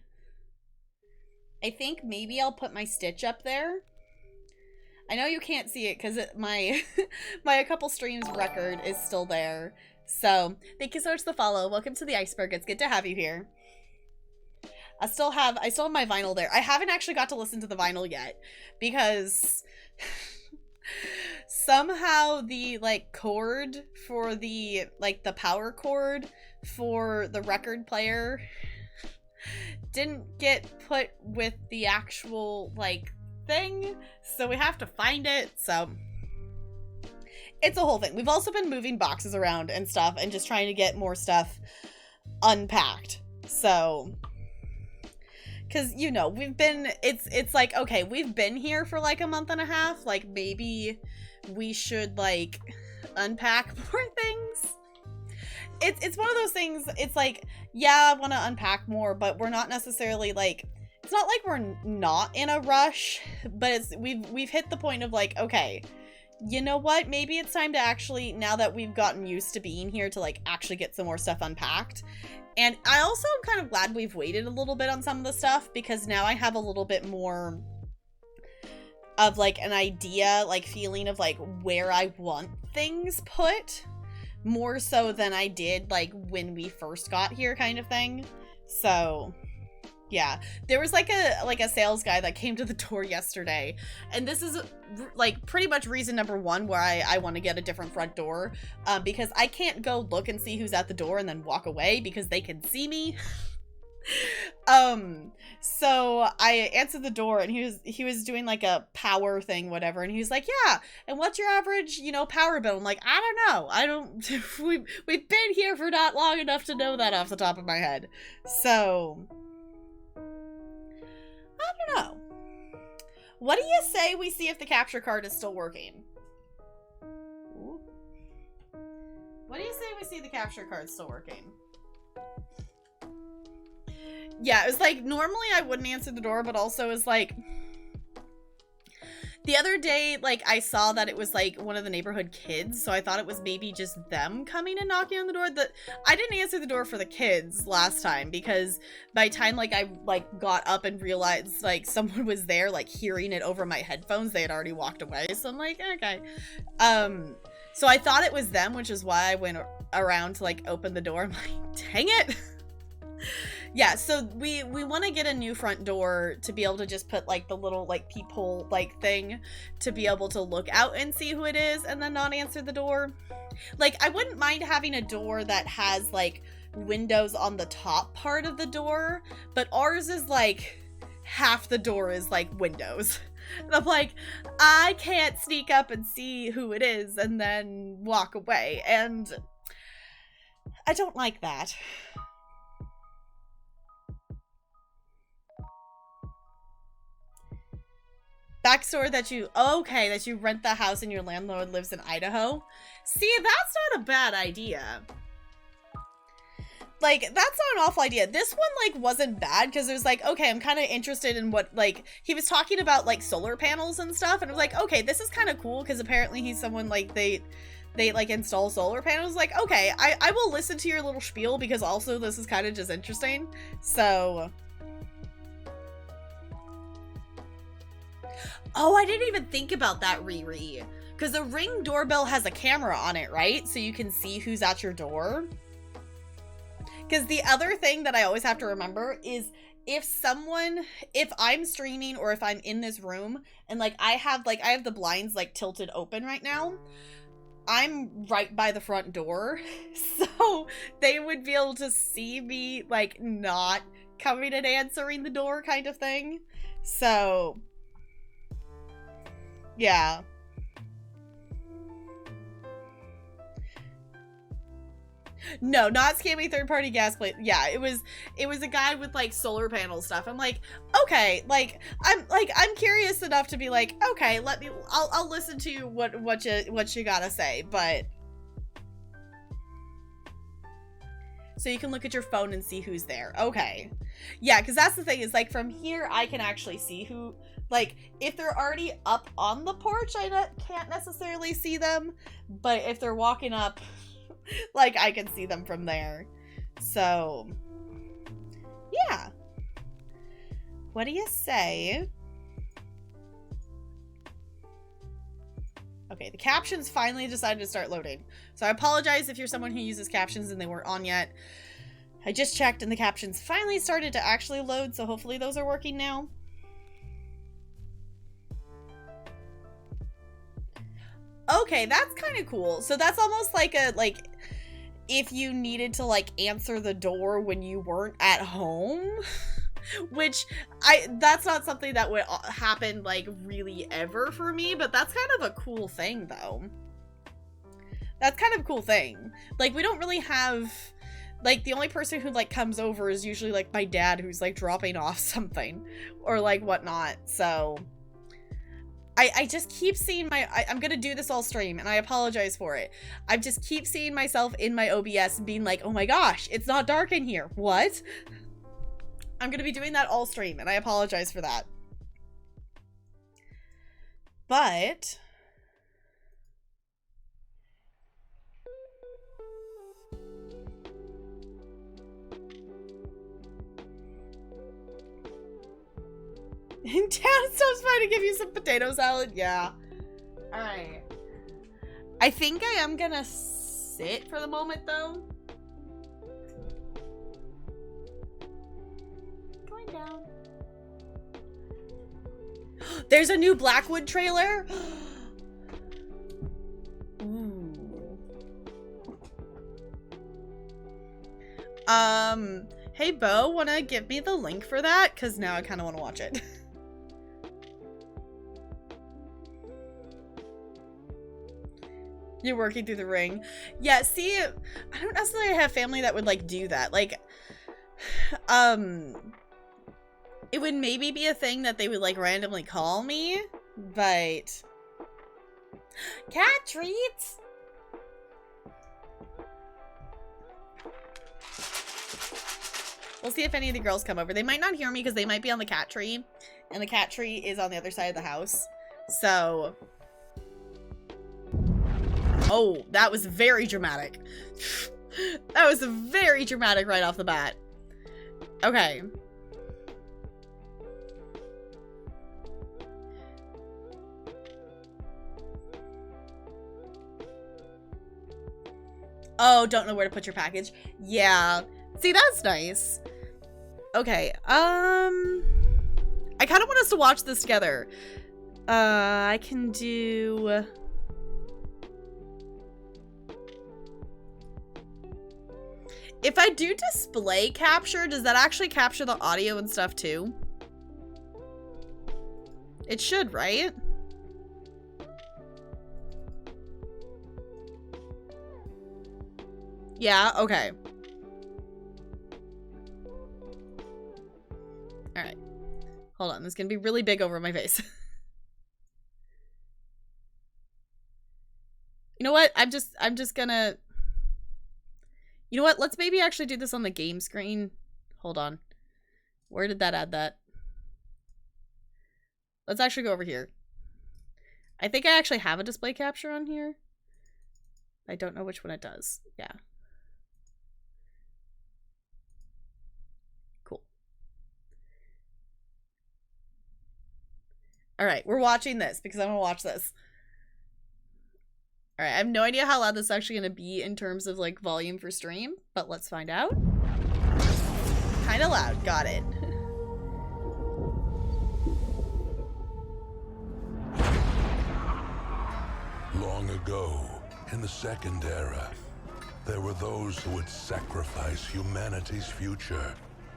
I think maybe I'll put my stitch up there. I know you can't see it because my a couple streams record is still there. So, thank you so much for the follow. Welcome to the iceberg. It's good to have you here. I still have my vinyl there. I haven't actually got to listen to the vinyl yet, because somehow the, like, cord for the, like, the power cord for the record player didn't get put with the actual, like, thing, so we have to find it. So it's a whole thing. We've also been moving boxes around and stuff and just trying to get more stuff unpacked. So, because, you know, it's like, okay, we've been here for like a month and a half. Like, maybe we should, like, unpack more things. It's one of those things, it's like, yeah, I want to unpack more, but we're not necessarily, like, it's not like we're not in a rush, but it's we've hit the point of like, okay, you know what? Maybe it's time to actually, now that we've gotten used to being here, to like actually get some more stuff unpacked. And I also am kind of glad we've waited a little bit on some of the stuff, because now I have a little bit more of like an idea, like feeling of like where I want things put, more so than I did like when we first got here, kind of thing. So yeah, there was like a sales guy that came to the door yesterday, and this is like pretty much reason number one why I want to get a different front door, because I can't go look and see who's at the door and then walk away because they can see me. So I answered the door, and he was doing like a power thing, whatever, and he was like, yeah, and what's your average, you know, power bill? I'm like, I don't know, we've been here for not long enough to know that off the top of my head. So I don't know. What do you say we see if the capture card is still working? Ooh. What do you say we see the capture card still working? Yeah, it was like, normally I wouldn't answer the door, but also it's like, the other day, like, I saw that it was like one of the neighborhood kids, so I thought it was maybe just them coming and knocking on the door. I didn't answer the door for the kids last time, because by the time like I like got up and realized like someone was there, like hearing it over my headphones, they had already walked away. So I'm like, okay. So I thought it was them, which is why I went around to like open the door. I'm like, dang it. Yeah, so we want to get a new front door to be able to just put like the little like peephole like thing to be able to look out and see who it is and then not answer the door. Like, I wouldn't mind having a door that has like windows on the top part of the door, but ours is like half the door is like windows. And I'm like, I can't sneak up and see who it is and then walk away, and I don't like that. Backstory that you rent the house and your landlord lives in Idaho. See, that's not a bad idea. Like, that's not an awful idea. This one, like, wasn't bad, because it was like, okay, I'm kind of interested in what, like, he was talking about, like, solar panels and stuff, and I was like, okay, this is kind of cool, because apparently he's someone, like, they like, install solar panels. Like, okay, I will listen to your little spiel, because also this is kind of just interesting, so... Oh, I didn't even think about that, Riri. Because the Ring doorbell has a camera on it, right? So you can see who's at your door. Because the other thing that I always have to remember is if I'm streaming or if I'm in this room and like I have the blinds like tilted open right now, I'm right by the front door. So they would be able to see me like not coming and answering the door kind of thing. So... yeah. No, not scamming third-party gas plate. Yeah, it was a guy with like solar panel stuff. I'm like, okay, like I'm curious enough to be like, okay, I'll listen to what you gotta say, but so you can look at your phone and see who's there. Okay. Yeah, because that's the thing, is like from here I can actually see who, like, if they're already up on the porch, I can't necessarily see them, but if they're walking up, like, I can see them from there. So, yeah. What do you say? Okay, the captions finally decided to start loading. So I apologize if you're someone who uses captions and they weren't on yet. I just checked and the captions finally started to actually load, so hopefully those are working now. Okay, that's kind of cool. So that's almost like if you needed to like answer the door when you weren't at home, which that's not something that would happen like really ever for me, but that's kind of a cool thing though. That's kind of a cool thing. Like, we don't really have, like, the only person who like comes over is usually like my dad, who's like dropping off something or like whatnot. So I just keep seeing I'm gonna do this all stream, and I apologize for it. I just keep seeing myself in my OBS being like, oh my gosh, it's not dark in here. What? I'm gonna be doing that all stream, and I apologize for that. But in town, stuff's fine to give you some potato salad. Yeah. All right. I think I am gonna sit for the moment, though. Going down. There's a new Blackwood trailer. Ooh. Hey Bo, wanna give me the link for that? Cause now I kinda wanna watch it. You're working through the ring. Yeah, see, I don't necessarily have family that would like do that. Like, it would maybe be a thing that they would like randomly call me, but cat treats. We'll see if any of the girls come over. They might not hear me because they might be on the cat tree, and the cat tree is on the other side of the house. So, oh, that was very dramatic. That was very dramatic right off the bat. Okay. Oh, don't know where to put your package. Yeah. See, that's nice. Okay. I kind of want us to watch this together. I can do... If I do display capture, does that actually capture the audio and stuff too? It should, right? Yeah, okay. Alright. Hold on, this is gonna be really big over my face. You know what? I'm just gonna... You know what? Let's maybe actually do this on the game screen. Hold on. Where did that add that? Let's actually go over here. I think I actually have a display capture on here. I don't know which one it does. Yeah. Cool. All right, we're watching this because I'm gonna watch this. All right, I have no idea how loud this is actually gonna be in terms of like volume for stream, but let's find out. Kind of loud, got it. Long ago, in the Second Era, there were those who would sacrifice humanity's future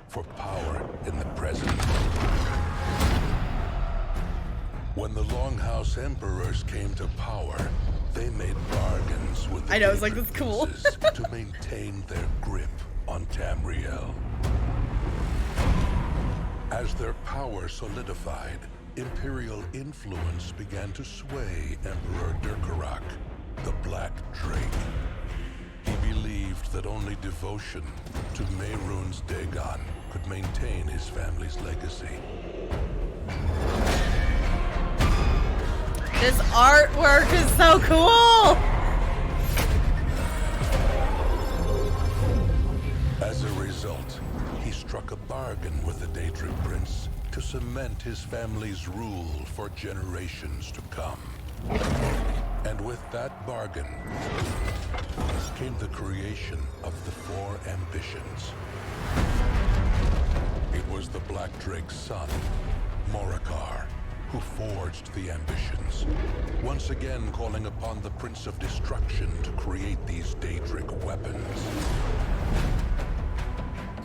for power in the present. When the Longhouse Emperors came to power, they made bargains with the I know, it's like, that's cool. to maintain their grip on Tamriel. As their power solidified, Imperial influence began to sway Emperor Durkarak, the Black Drake. He believed that only devotion to Mehrunes Dagon could maintain his family's legacy. This artwork is so cool! As a result, he struck a bargain with the Daedric Prince to cement his family's rule for generations to come. And with that bargain came the creation of the Four Ambitions. It was the Black Drake's son, Morikar, who forged the Ambitions, once again calling upon the Prince of Destruction to create these Daedric weapons.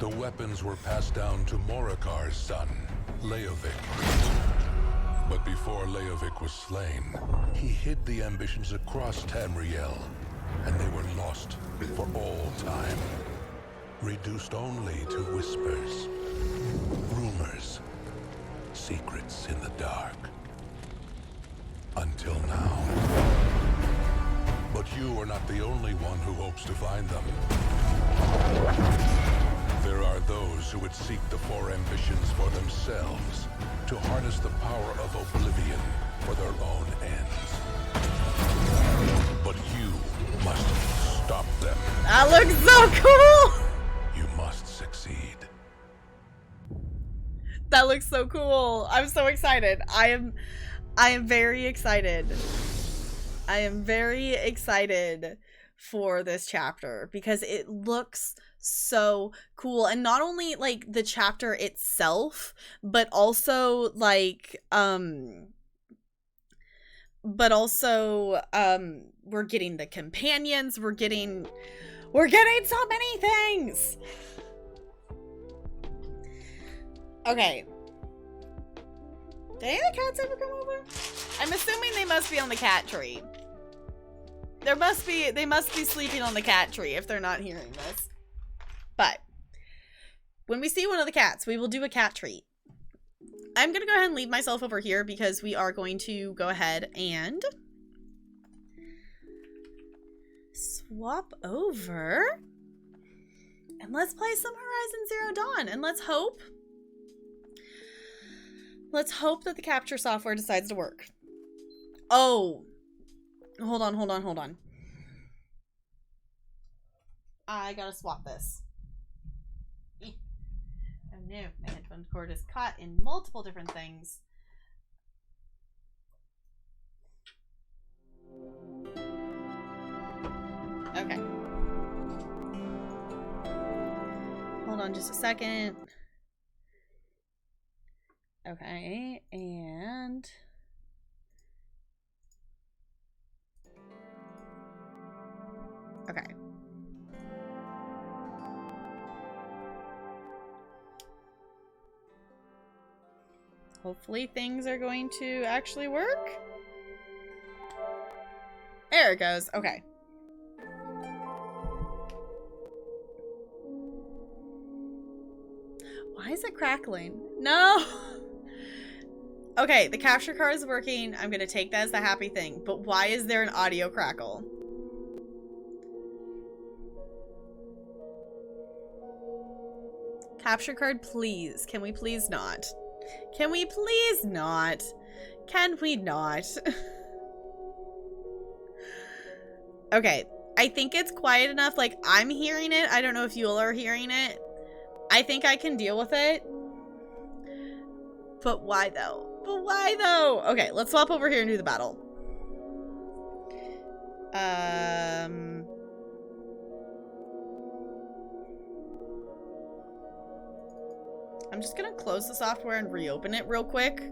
The weapons were passed down to Morikar's son, Leovic. But before Leovic was slain, he hid the Ambitions across Tamriel, and they were lost for all time, reduced only to whispers, rumors, secrets in the dark. Until now. But you are not the only one who hopes to find them. There There are those who would seek the four ambitions for themselves, to harness the power of oblivion for their own ends. But you must stop them. That looks so cool! You must succeed. That looks so cool. I'm so excited. I am very excited. I am very excited for this chapter because it looks so cool. And not only like the chapter itself, but also like we're getting the companions, we're getting so many things. Okay. Did any of the cats ever come over? I'm assuming they must be on the cat tree. They must be sleeping on the cat tree if they're not hearing this. But when we see one of the cats, we will do a cat treat. I'm going to go ahead and leave myself over here because we are going to go ahead and swap over. And let's play some Horizon Zero Dawn. And let's hope that the capture software decides to work. Oh. Hold on. I gotta swap this. Oh no, my headphone cord is caught in multiple different things. Okay. Hold on just a second. Okay, and okay. Hopefully things are going to actually work. There it goes. Okay. Why is it crackling? No! Okay, the capture card is working. I'm gonna take that as the happy thing. But why is there an audio crackle? Capture card, please. Can we please not? Can we please not? Can we not? Okay, I think it's quiet enough. Like, I'm hearing it. I don't know if you all are hearing it. I think I can deal with it. But why though? But why though? Okay, let's swap over here and do the battle. I'm just gonna close the software and reopen it real quick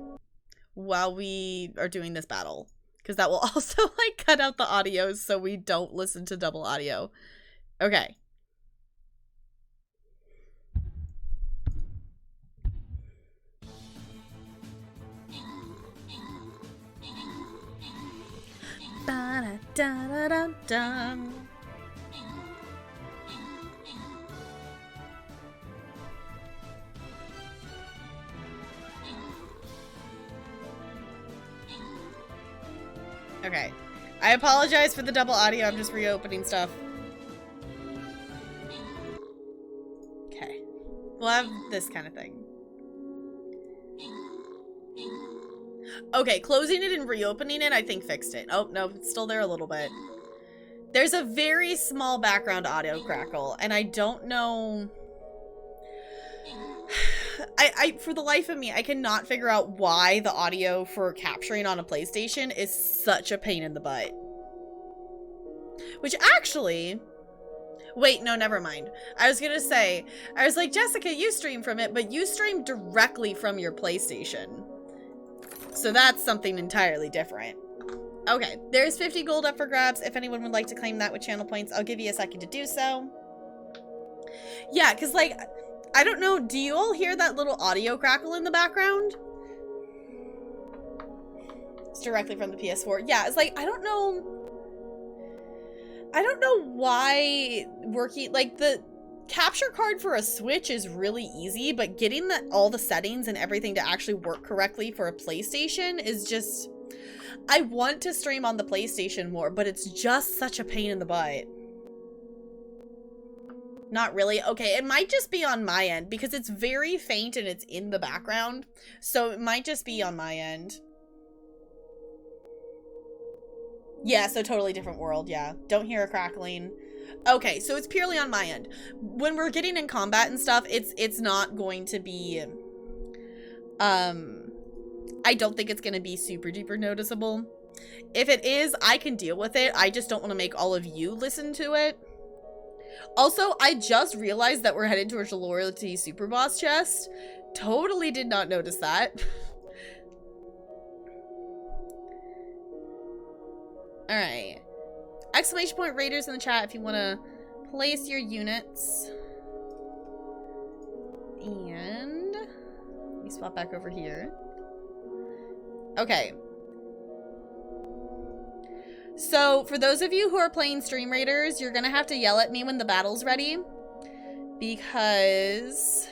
while we are doing this battle. Because that will also, like, cut out the audio so we don't listen to double audio. Okay. Ba-da-da-da-dum-dum. Okay. I apologize for the double audio. I'm just reopening stuff. Okay. We'll have this kind of thing. Okay, closing it and reopening it, I think fixed it. Oh, no, it's still there a little bit. There's a very small background audio crackle, and I don't know... I for the life of me, I cannot figure out why the audio for capturing on a PlayStation is such a pain in the butt. Which actually... Wait, no, never mind. I was gonna say, I was like, Jessica, you stream from it, but you stream directly from your PlayStation. So that's something entirely different. Okay, there's 50 gold up for grabs. If anyone would like to claim that with channel points, I'll give you a second to do so. Yeah, because, like, I don't know, do you all hear that little audio crackle in the background? It's directly from the PS4. Yeah, it's like, I don't know why working, like, the capture card for a Switch is really easy, but getting all the settings and everything to actually work correctly for a PlayStation is just... I want to stream on the PlayStation more, but it's just such a pain in the butt. Not really. Okay, it might just be on my end because it's very faint and it's in the background. So it might just be on my end. Yeah, so totally different world, yeah. Don't hear a crackling. Okay, so it's purely on my end. When we're getting in combat and stuff, it's not going to be, I don't think it's going to be super duper noticeable. If it is, I can deal with it. I just don't want to make all of you listen to it. Also, I just realized that we're headed towards the loyalty super boss chest. Totally did not notice that. Alright. Exclamation point raiders in the chat if you want to place your units. And let me swap back over here. Okay. So, for those of you who are playing Stream Raiders, you're gonna have to yell at me when the battle's ready. Because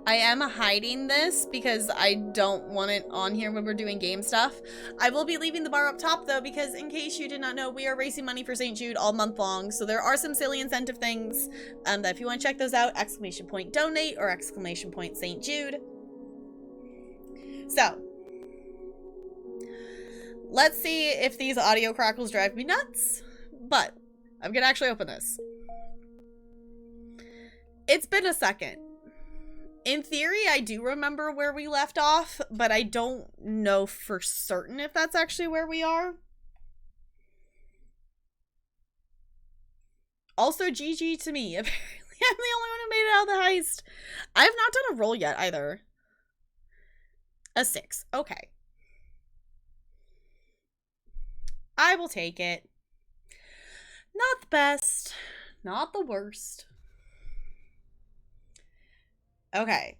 I am hiding this because I don't want it on here when we're doing game stuff. I will be leaving the bar up top though, because in case you did not know, we are raising money for St. Jude all month long. So there are some silly incentive things that if you want to check those out, exclamation point donate or exclamation point St. Jude. So let's see if these audio crackles drive me nuts, but I'm gonna actually open this. It's been a second. In theory, I do remember where we left off, but I don't know for certain if that's actually where we are. Also, GG to me. Apparently, I'm the only one who made it out of the heist. I have not done a roll yet, either. A 6. Okay. I will take it. Not the best. Not the worst. Okay.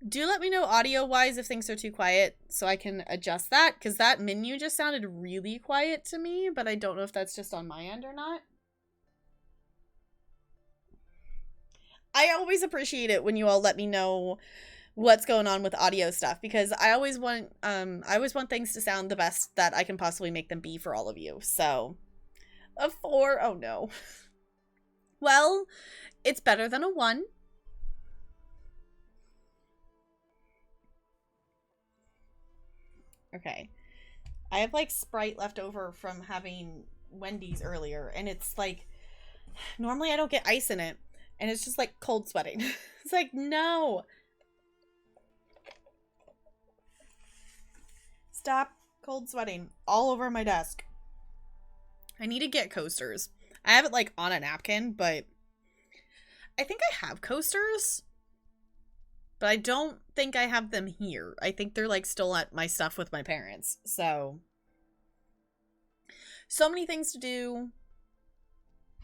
Do let me know audio-wise if things are too quiet so I can adjust that, because that menu just sounded really quiet to me, but I don't know if that's just on my end or not. I always appreciate it when you all let me know what's going on with audio stuff, because I always want things to sound the best that I can possibly make them be for all of you. So, a 4, oh no. Well, it's better than a 1. Okay. I have like Sprite left over from having Wendy's earlier, and it's like, normally I don't get ice in it, and it's just like cold sweating. It's like, no. Stop cold sweating all over my desk. I need to get coasters. I have it like on a napkin, but I think I have coasters, but I don't think I have them here. I think they're like still at my stuff with my parents. So many things to do,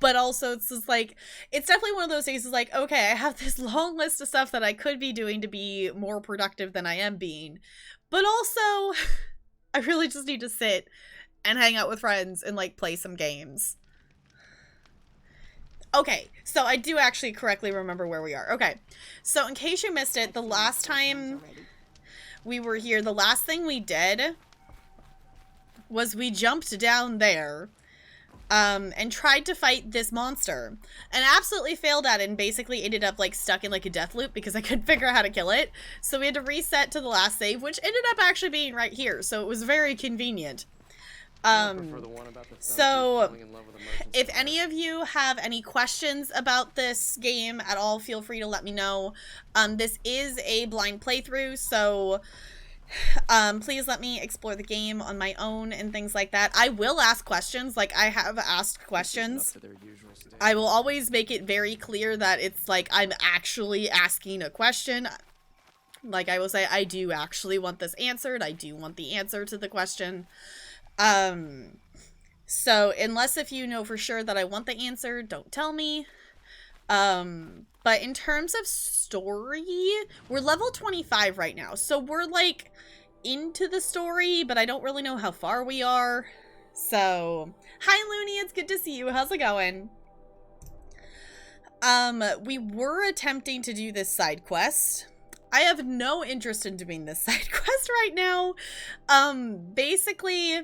but also it's just like, it's definitely one of those days is like, okay, I have this long list of stuff that I could be doing to be more productive than I am being, but also I really just need to sit and hang out with friends and like play some games. Okay, so I do actually correctly remember where we are. Okay, so in case you missed it, the last time we were here, the last thing we did was we jumped down there and tried to fight this monster and absolutely failed at it and basically ended up like stuck in like a death loop because I couldn't figure out how to kill it. So we had to reset to the last save, which ended up actually being right here. So it was very convenient. So if any of you have any questions about this game at all, feel free to let me know. This is a blind playthrough, so please let me explore the game on my own and things like that. I will ask questions, like I have asked questions. I will always make it very clear that it's like I'm actually asking a question. Like I will say, I do actually want this answered. I do want the answer to the question. So unless if you know for sure that I want the answer, don't tell me. But in terms of story, we're level 25 right now. So we're like into the story, but I don't really know how far we are. So, hi Looney, it's good to see you. How's it going? We were attempting to do this side quest. I have no interest in doing this side quest right now. Basically,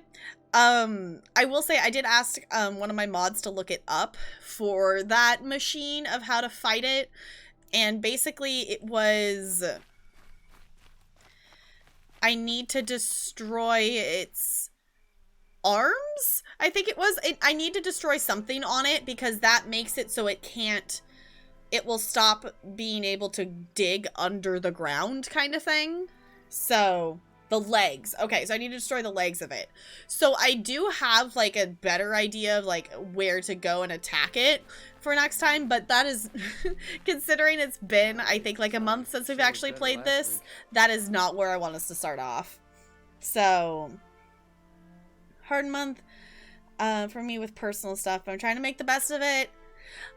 I will say I did ask one of my mods to look it up for that machine of how to fight it, and basically it was I need to destroy its arms. I think it was I need to destroy something on it because that makes it so it will stop being able to dig under the ground kind of thing. So the legs. Okay, so I need to destroy the legs of it. So I do have like a better idea of like where to go and attack it for next time, but that is considering it's been I think like a month since we've actually played this, that is not where I want us to start off. So hard month for me with personal stuff, but I'm trying to make the best of it.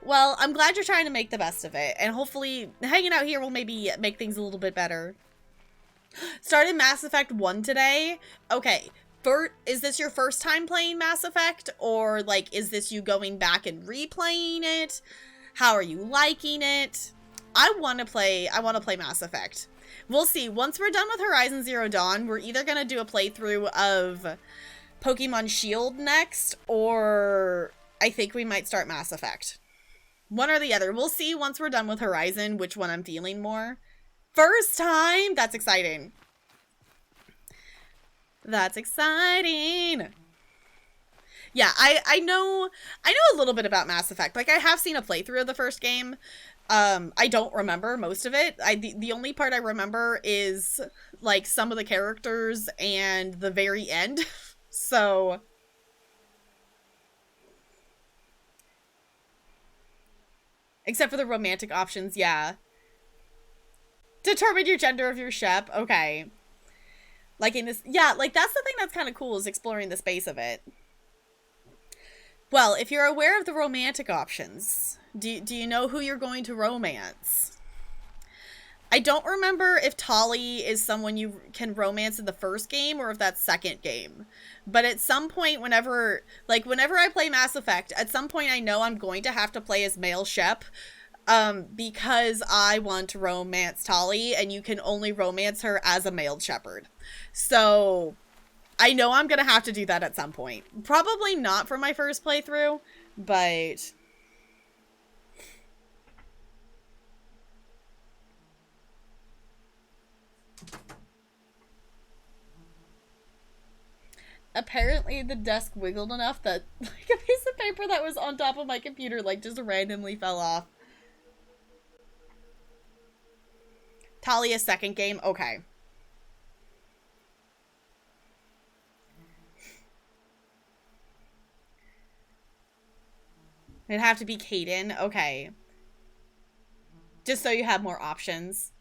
Well, I'm glad you're trying to make the best of it, and hopefully hanging out here will maybe make things a little bit better. Started Mass Effect 1 today. Okay, is this your first time playing Mass Effect, or like is this you going back and replaying it? How are you liking it? I want to play Mass Effect. We'll see. Once we're done with Horizon Zero Dawn, we're either going to do a playthrough of Pokemon Shield next, or I think we might start Mass Effect. One or the other. We'll see once we're done with Horizon which one I'm feeling more. First time? That's exciting. That's exciting. Yeah, I know a little bit about Mass Effect. Like, I have seen a playthrough of the first game. I don't remember most of it. The only part I remember is, like, some of the characters and the very end. So except for the romantic options, yeah. Determine your gender of your shep. Okay. Like in this, yeah, like that's the thing that's kind of cool is exploring the space of it. Well, if you're aware of the romantic options, do you know who you're going to romance? I don't remember if Tali is someone you can romance in the first game or if that's second game. But at some point, whenever I play Mass Effect, at some point I know I'm going to have to play as male Shep. Because I want to romance Tali, and you can only romance her as a male shepherd. So I know I'm gonna have to do that at some point. Probably not for my first playthrough, but apparently the desk wiggled enough that like a piece of paper that was on top of my computer like just randomly fell off. Talia's second game? Okay. It'd have to be Kaden. Okay. Just so you have more options.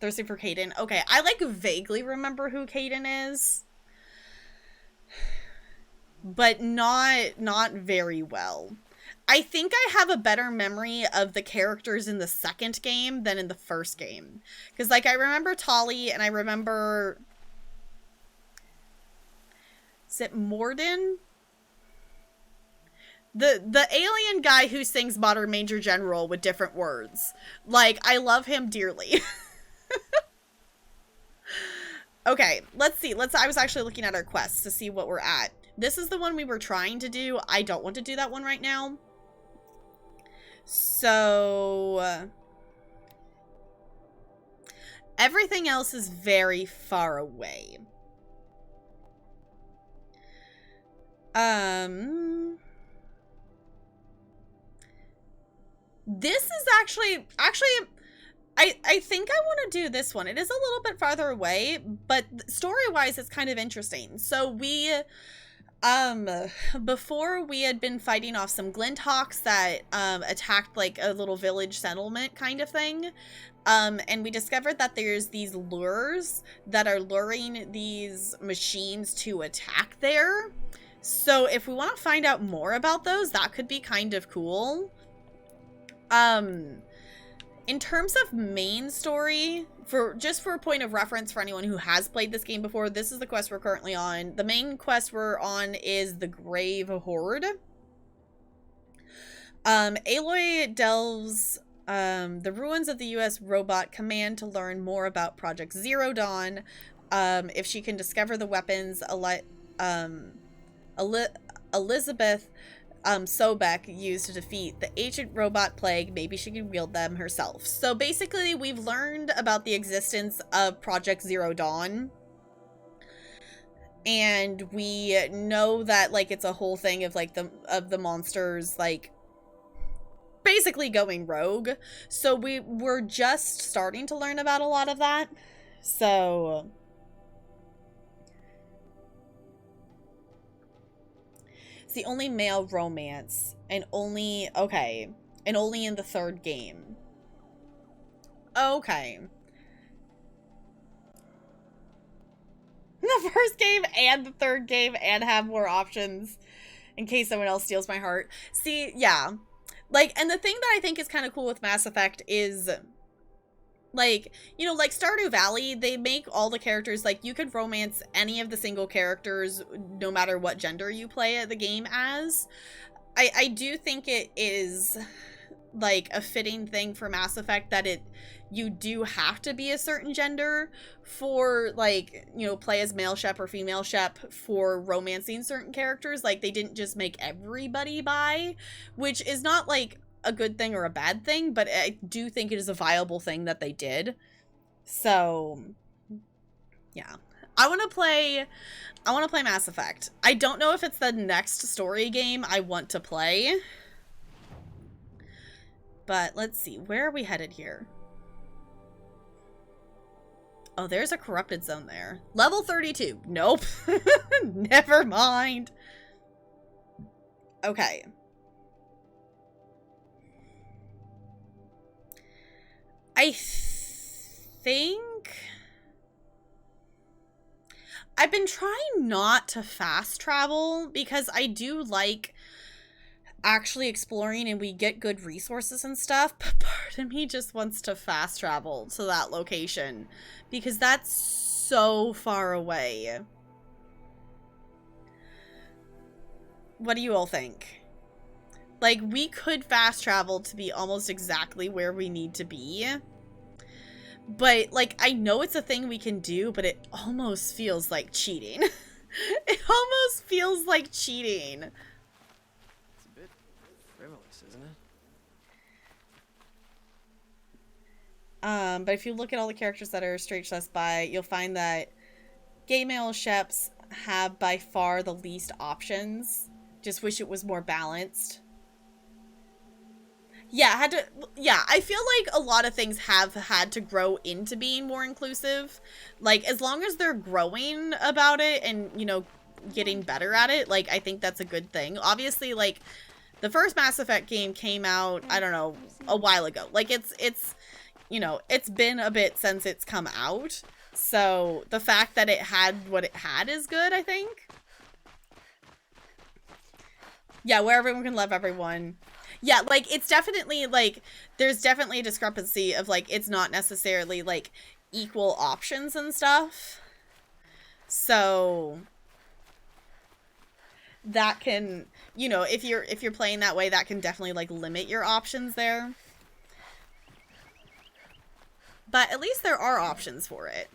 Thirsty for Kaden. Okay, I like vaguely remember who Kaden is. But not very well. I think I have a better memory of the characters in the second game than in the first game. Because, like, I remember Tali, and I remember... Is it Morden? The alien guy who sings Modern Major General with different words. Like, I love him dearly. Okay, let's see. I was actually looking at our quests to see what we're at. This is the one we were trying to do. I don't want to do that one right now. So everything else is very far away. This is actually I think I want to do this one. It is a little bit farther away, but story-wise it's kind of interesting. So we before we had been fighting off some Glinthawks that attacked like a little village settlement kind of thing. And we discovered that there's these lures that are luring these machines to attack there. So if we want to find out more about those, that could be kind of cool. In terms of main story, just for a point of reference for anyone who has played this game before, this is the quest we're currently on. The main quest we're on is the Grave Horde. Aloy delves the ruins of the U.S. Robot Command to learn more about Project Zero Dawn. If she can discover the weapons Elizabeth Sobek used to defeat the ancient robot plague. Maybe she can wield them herself. So basically, we've learned about the existence of Project Zero Dawn. And we know that, like, it's a whole thing of, like, the monsters, like, basically going rogue. So we're just starting to learn about a lot of that. So it's the only male romance, and only in the third game. Okay. The first game and the third game, and have more options in case someone else steals my heart. See, yeah. Like, and the thing that I think is kind of cool with Mass Effect is, like, you know, like Stardew Valley, they make all the characters, like, you could romance any of the single characters no matter what gender you play the game as. I do think it is, like, a fitting thing for Mass Effect that you do have to be a certain gender for, like, you know, play as male Shep or female Shep for romancing certain characters. Like, they didn't just make everybody bi, which is not, like, a good thing or a bad thing, but I do think it is a viable thing that they did. So, yeah. I want to play Mass Effect. I don't know if it's the next story game I want to play. But let's see. Where are we headed here? Oh, there's a corrupted zone there. Level 32. Nope. Never mind. Okay. I think I've been trying not to fast travel because I do like actually exploring and we get good resources and stuff, but part of me just wants to fast travel to that location because that's so far away. What do you all think? Like, we could fast travel to be almost exactly where we need to be. But, like, I know it's a thing we can do, but it almost feels like cheating. It almost feels like cheating. It's a bit frivolous, isn't it? But if you look at all the characters that are straight slash bi, you'll find that gay male Sheps have by far the least options. Just wish it was more balanced. Yeah, I feel like a lot of things have had to grow into being more inclusive. Like, as long as they're growing about it and, you know, getting better at it, like, I think that's a good thing. Obviously, like, the first Mass Effect game came out, I don't know, a while ago. Like, it's you know, it's been a bit since it's come out. So, the fact that it had what it had is good, I think. Yeah, where everyone can love everyone. Yeah, like, it's definitely, like, there's definitely a discrepancy of, like, it's not necessarily, like, equal options and stuff. So, that can, you know, if you're playing that way, that can definitely, like, limit your options there. But at least there are options for it.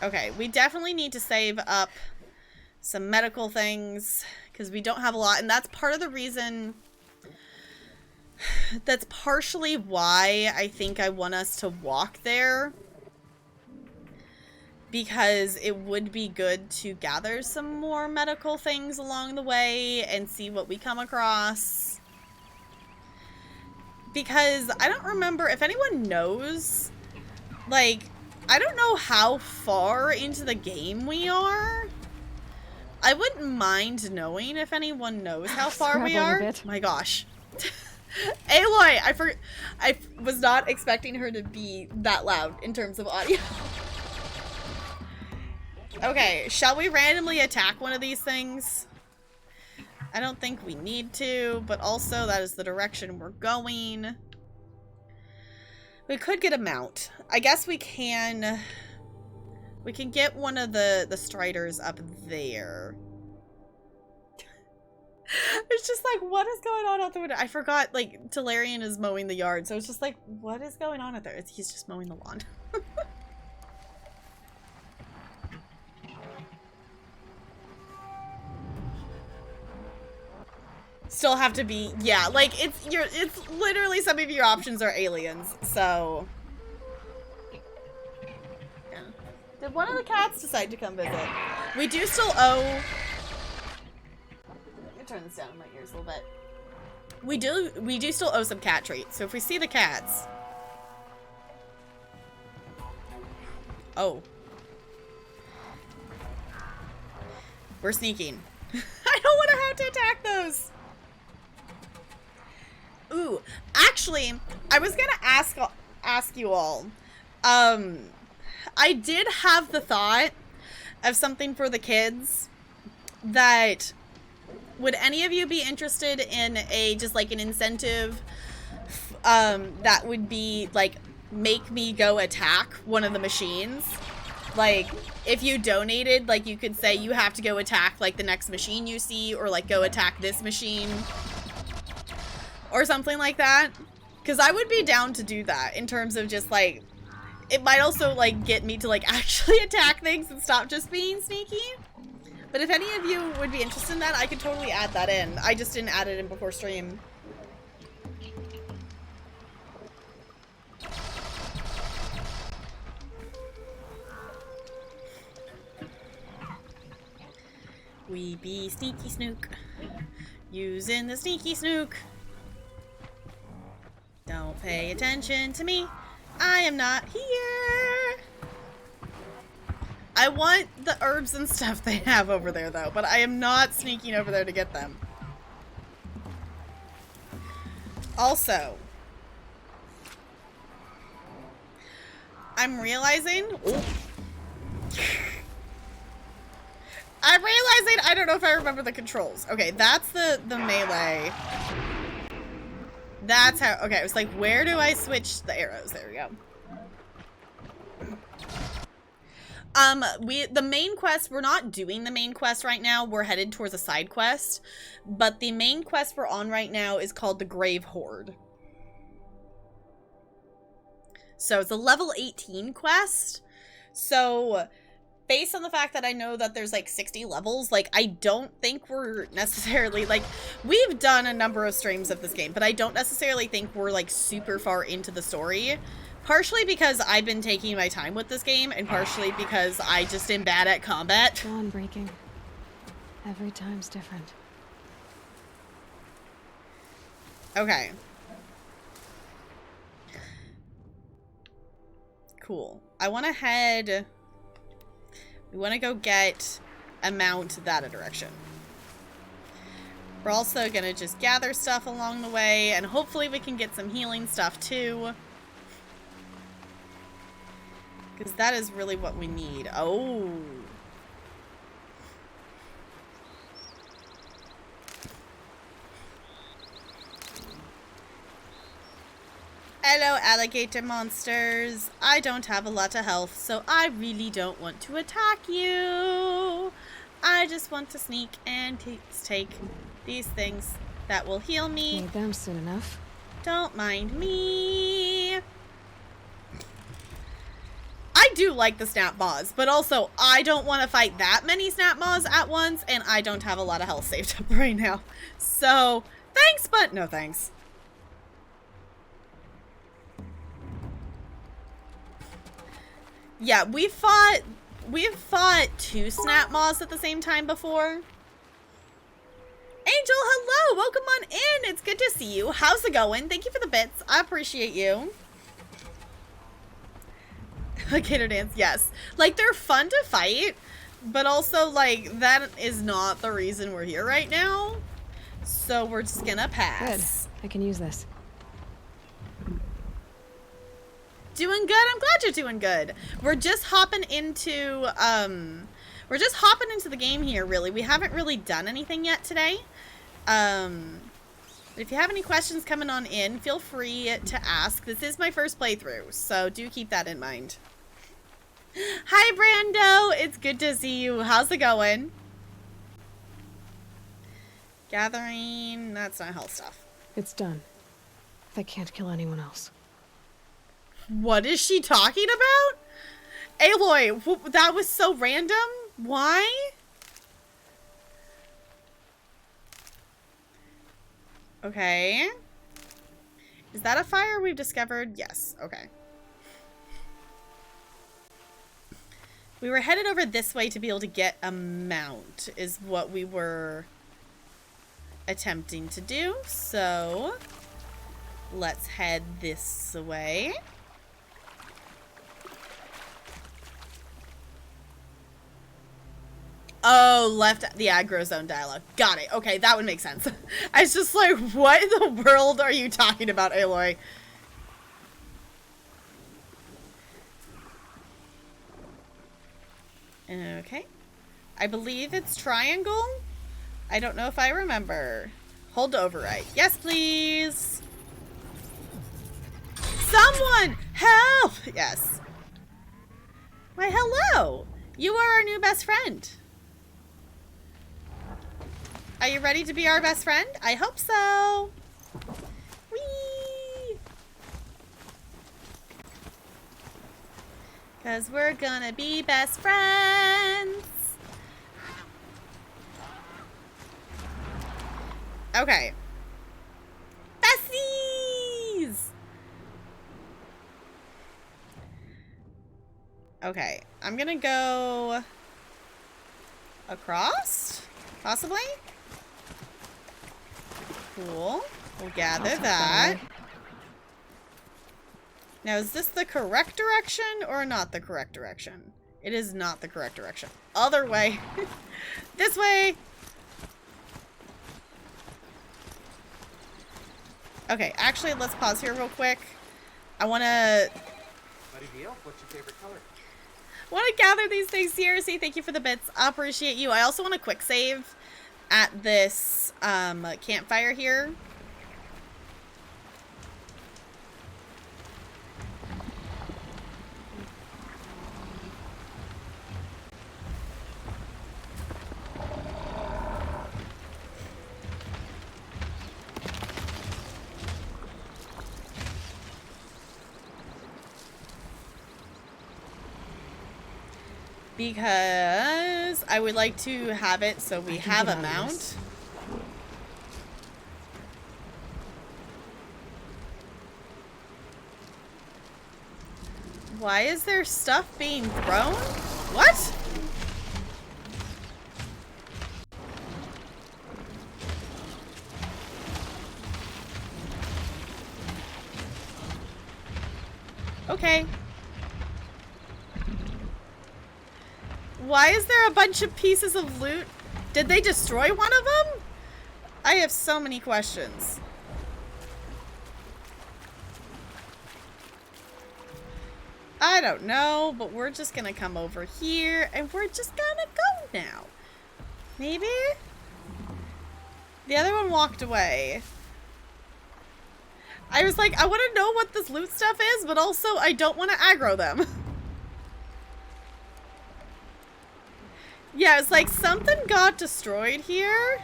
Okay, we definitely need to save up some medical things, because we don't have a lot, and that's part of the reason... That's partially why I think I want us to walk there. Because it would be good to gather some more medical things along the way and see what we come across. Because I don't remember if anyone knows, like, I don't know how far into the game we are. I wouldn't mind knowing if anyone knows how far we are. My gosh. Aloy, I was not expecting her to be that loud in terms of audio. Okay, shall we randomly attack one of these things? I don't think we need to, but also that is the direction we're going. We could get a mount. I guess we can get one of the striders up there. It's just like, what is going on out the window? I forgot, like, Talarian is mowing the yard, so it's just like, what is going on out there? He's just mowing the lawn. still have to be, yeah, like, it's literally some of your options are aliens, so. Yeah. Did one of the cats decide to come visit? We do still owe. Let me turn this down in my ears a little bit. We do still owe some cat treats, so if we see the cats. Oh. We're sneaking. I don't want to have to attack those. Ooh, actually, I was gonna ask you all. I did have the thought of something for the kids that would any of you be interested in just like an incentive that would be like make me go attack one of the machines? Like, if you donated, like, you could say you have to go attack, like, the next machine you see, or, like, go attack this machine, or something like that. Because I would be down to do that, in terms of just, like, it might also, like, get me to, like, actually attack things and stop just being sneaky. But if any of you would be interested in that, I could totally add that in. I just didn't add it in before stream. We be sneaky snook, using the sneaky snook. Don't pay attention to me, I am not here. I want the herbs and stuff they have over there though, but I am not sneaking over there to get them. Also, I'm realizing... I'm realizing I don't know if I remember the controls. Okay, that's the melee. That's how, okay, I was like, where do I switch the arrows? There we go. The main quest, we're not doing the main quest right now. We're headed towards a side quest. But the main quest we're on right now is called the Grave Horde. So it's a level 18 quest. So... based on the fact that I know that there's like 60 levels, like I don't think we're necessarily like, we've done a number of streams of this game, but I don't necessarily think we're like super far into the story. Partially because I've been taking my time with this game, and partially because I just am bad at combat. Dawn breaking. Every time's different. Okay. Cool. I want to head... we want to go get a mount that direction. We're also going to just gather stuff along the way, and hopefully we can get some healing stuff too. Because that is really what we need. Oh. Hello, alligator monsters. I don't have a lot of health, so I really don't want to attack you. I just want to sneak and take these things that will heal me. Need them soon enough. Don't mind me. I do like the snap maws, but also I don't want to fight that many snap maws at once, and I don't have a lot of health saved up right now. So, thanks, but no thanks. Yeah, we've fought 2 snap maws at the same time before. Angel, hello! Welcome on in! It's good to see you. How's it going? Thank you for the bits. I appreciate you. Gator dance, yes. Like, they're fun to fight, but also, like, that is not the reason we're here right now. So we're just gonna pass. Good. I can use this. Doing good. I'm glad you're doing good. We're just hopping into the game here, really. We haven't really done anything yet today. If you have any questions coming on in, feel free to ask. This is my first playthrough, so do keep that in mind. Hi, Brando. It's good to see you. How's it going? Gathering. That's not health stuff. It's done. I can't kill anyone else. What is she talking about? Aloy, that was so random. Why? Okay. Is that a fire we've discovered? Yes. Okay. We were headed over this way to be able to get a mount, is what we were attempting to do. So, let's head this way. Oh, left the aggro zone dialogue. Got it. Okay, that would make sense. I was just like, what in the world are you talking about, Aloy? Okay. I believe it's triangle. I don't know if I remember. Hold to override. Yes, please. Someone help! Yes. Why, hello. You are our new best friend. Are you ready to be our best friend? I hope so. Whee! Because we're gonna be best friends. Okay. Besties! Okay, I'm gonna go across, possibly? Cool. We'll gather that. Now, is this the correct direction or not the correct direction? It is not the correct direction. Other way. This way. Okay, actually, let's pause here real quick. I want to... What's your favorite color? want to gather these things here. Say thank you for the bits. I appreciate you. I also want to quick save at this campfire here. Because I would like to have it so we have a mount. Why is there stuff being thrown? What? Okay. Why is there a bunch of pieces of loot? Did they destroy one of them? I have so many questions. I don't know, but we're just gonna come over here and we're just gonna go now. Maybe? The other one walked away. I was like, I want to know what this loot stuff is, but also I don't want to aggro them. Yeah, it's like something got destroyed here.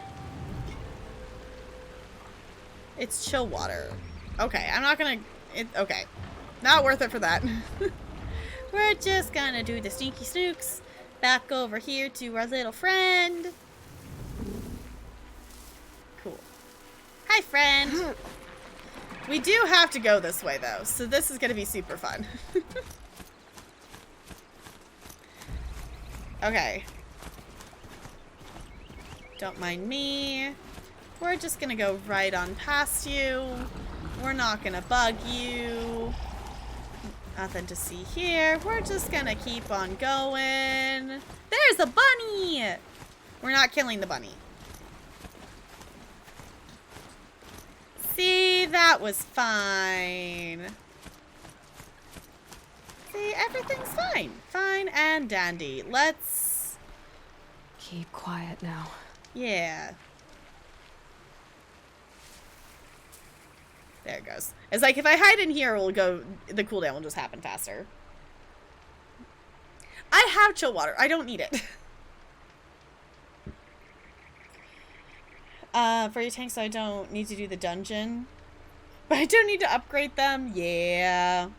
It's chill water. Okay, I'm not gonna... okay. Not worth it for that. We're just gonna do the sneaky snooks. Back over here to our little friend. Cool. Hi, friend. We do have to go this way, though, so this is gonna be super fun. Okay. Don't mind me. We're just gonna go right on past you. We're not gonna bug you. Nothing to see here. We're just gonna keep on going. There's a bunny! We're not killing the bunny. See, that was fine. See, everything's fine. Fine and dandy. Let's... Keep quiet now. yeah. There it goes. It's like if I hide in here, we'll go. The cooldown will just happen faster. I have chill water. I don't need it. For your tanks, so I don't need to do the dungeon, but I do need to upgrade them. Yeah.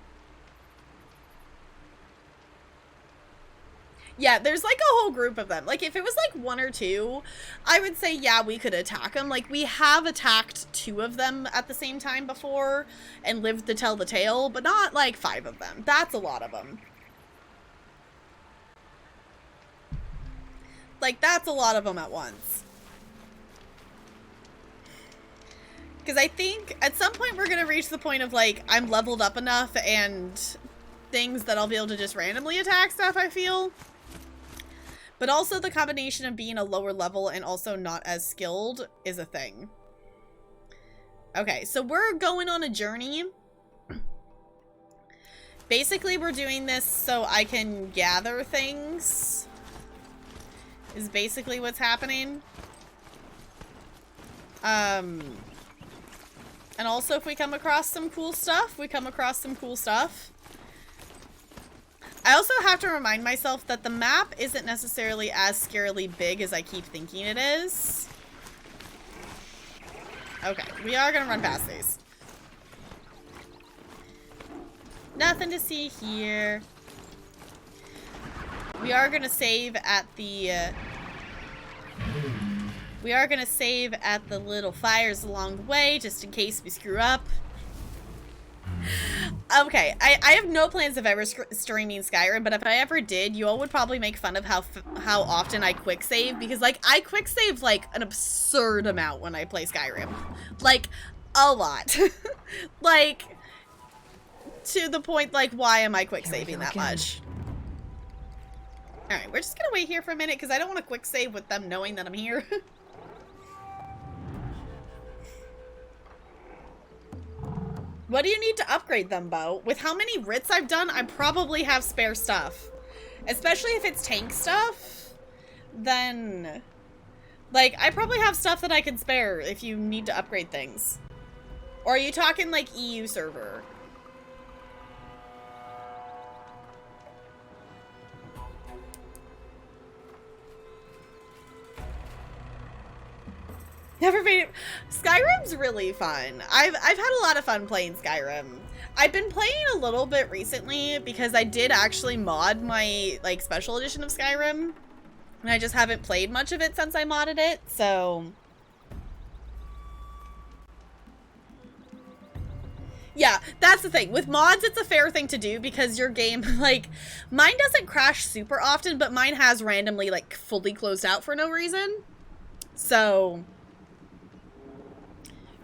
Yeah, there's like a whole group of them. Like if it was like 1 or 2, I would say, yeah, we could attack them. Like we have attacked 2 of them at the same time before and lived to tell the tale, but not like 5 of them. That's a lot of them. Like that's a lot of them at once. Because I think at some point we're going to reach the point of like, I'm leveled up enough and things that I'll be able to just randomly attack stuff, I feel. But also the combination of being a lower level and also not as skilled is a thing. Okay, so we're going on a journey. Basically, we're doing this so I can gather things. Is basically what's happening. And also if we come across some cool stuff, we come across some cool stuff. I also have to remind myself that the map isn't necessarily as scarily big as I keep thinking it is. Okay, we are gonna run past these. Nothing to see here. We are gonna save at the little fires along the way, just in case we screw up. Okay, I have no plans of ever streaming Skyrim, but if I ever did, you all would probably make fun of how often I quick save, because like I quick save like an absurd amount when I play Skyrim, like a lot, like to the point like why am I quick saving that much? All right, we're just gonna wait here for a minute because I don't want to quick save with them knowing that I'm here. What do you need to upgrade them, Bo? With how many writs I've done, I probably have spare stuff. Especially if it's tank stuff, then... like, I probably have stuff that I can spare if you need to upgrade things. Or are you talking, like, EU server? Never made it. Skyrim's really fun. I've had a lot of fun playing Skyrim. I've been playing a little bit recently because I did actually mod my like special edition of Skyrim, and I just haven't played much of it since I modded it. So yeah, that's the thing. With mods, it's a fair thing to do because your game, like, mine doesn't crash super often, but mine has randomly like fully closed out for no reason. So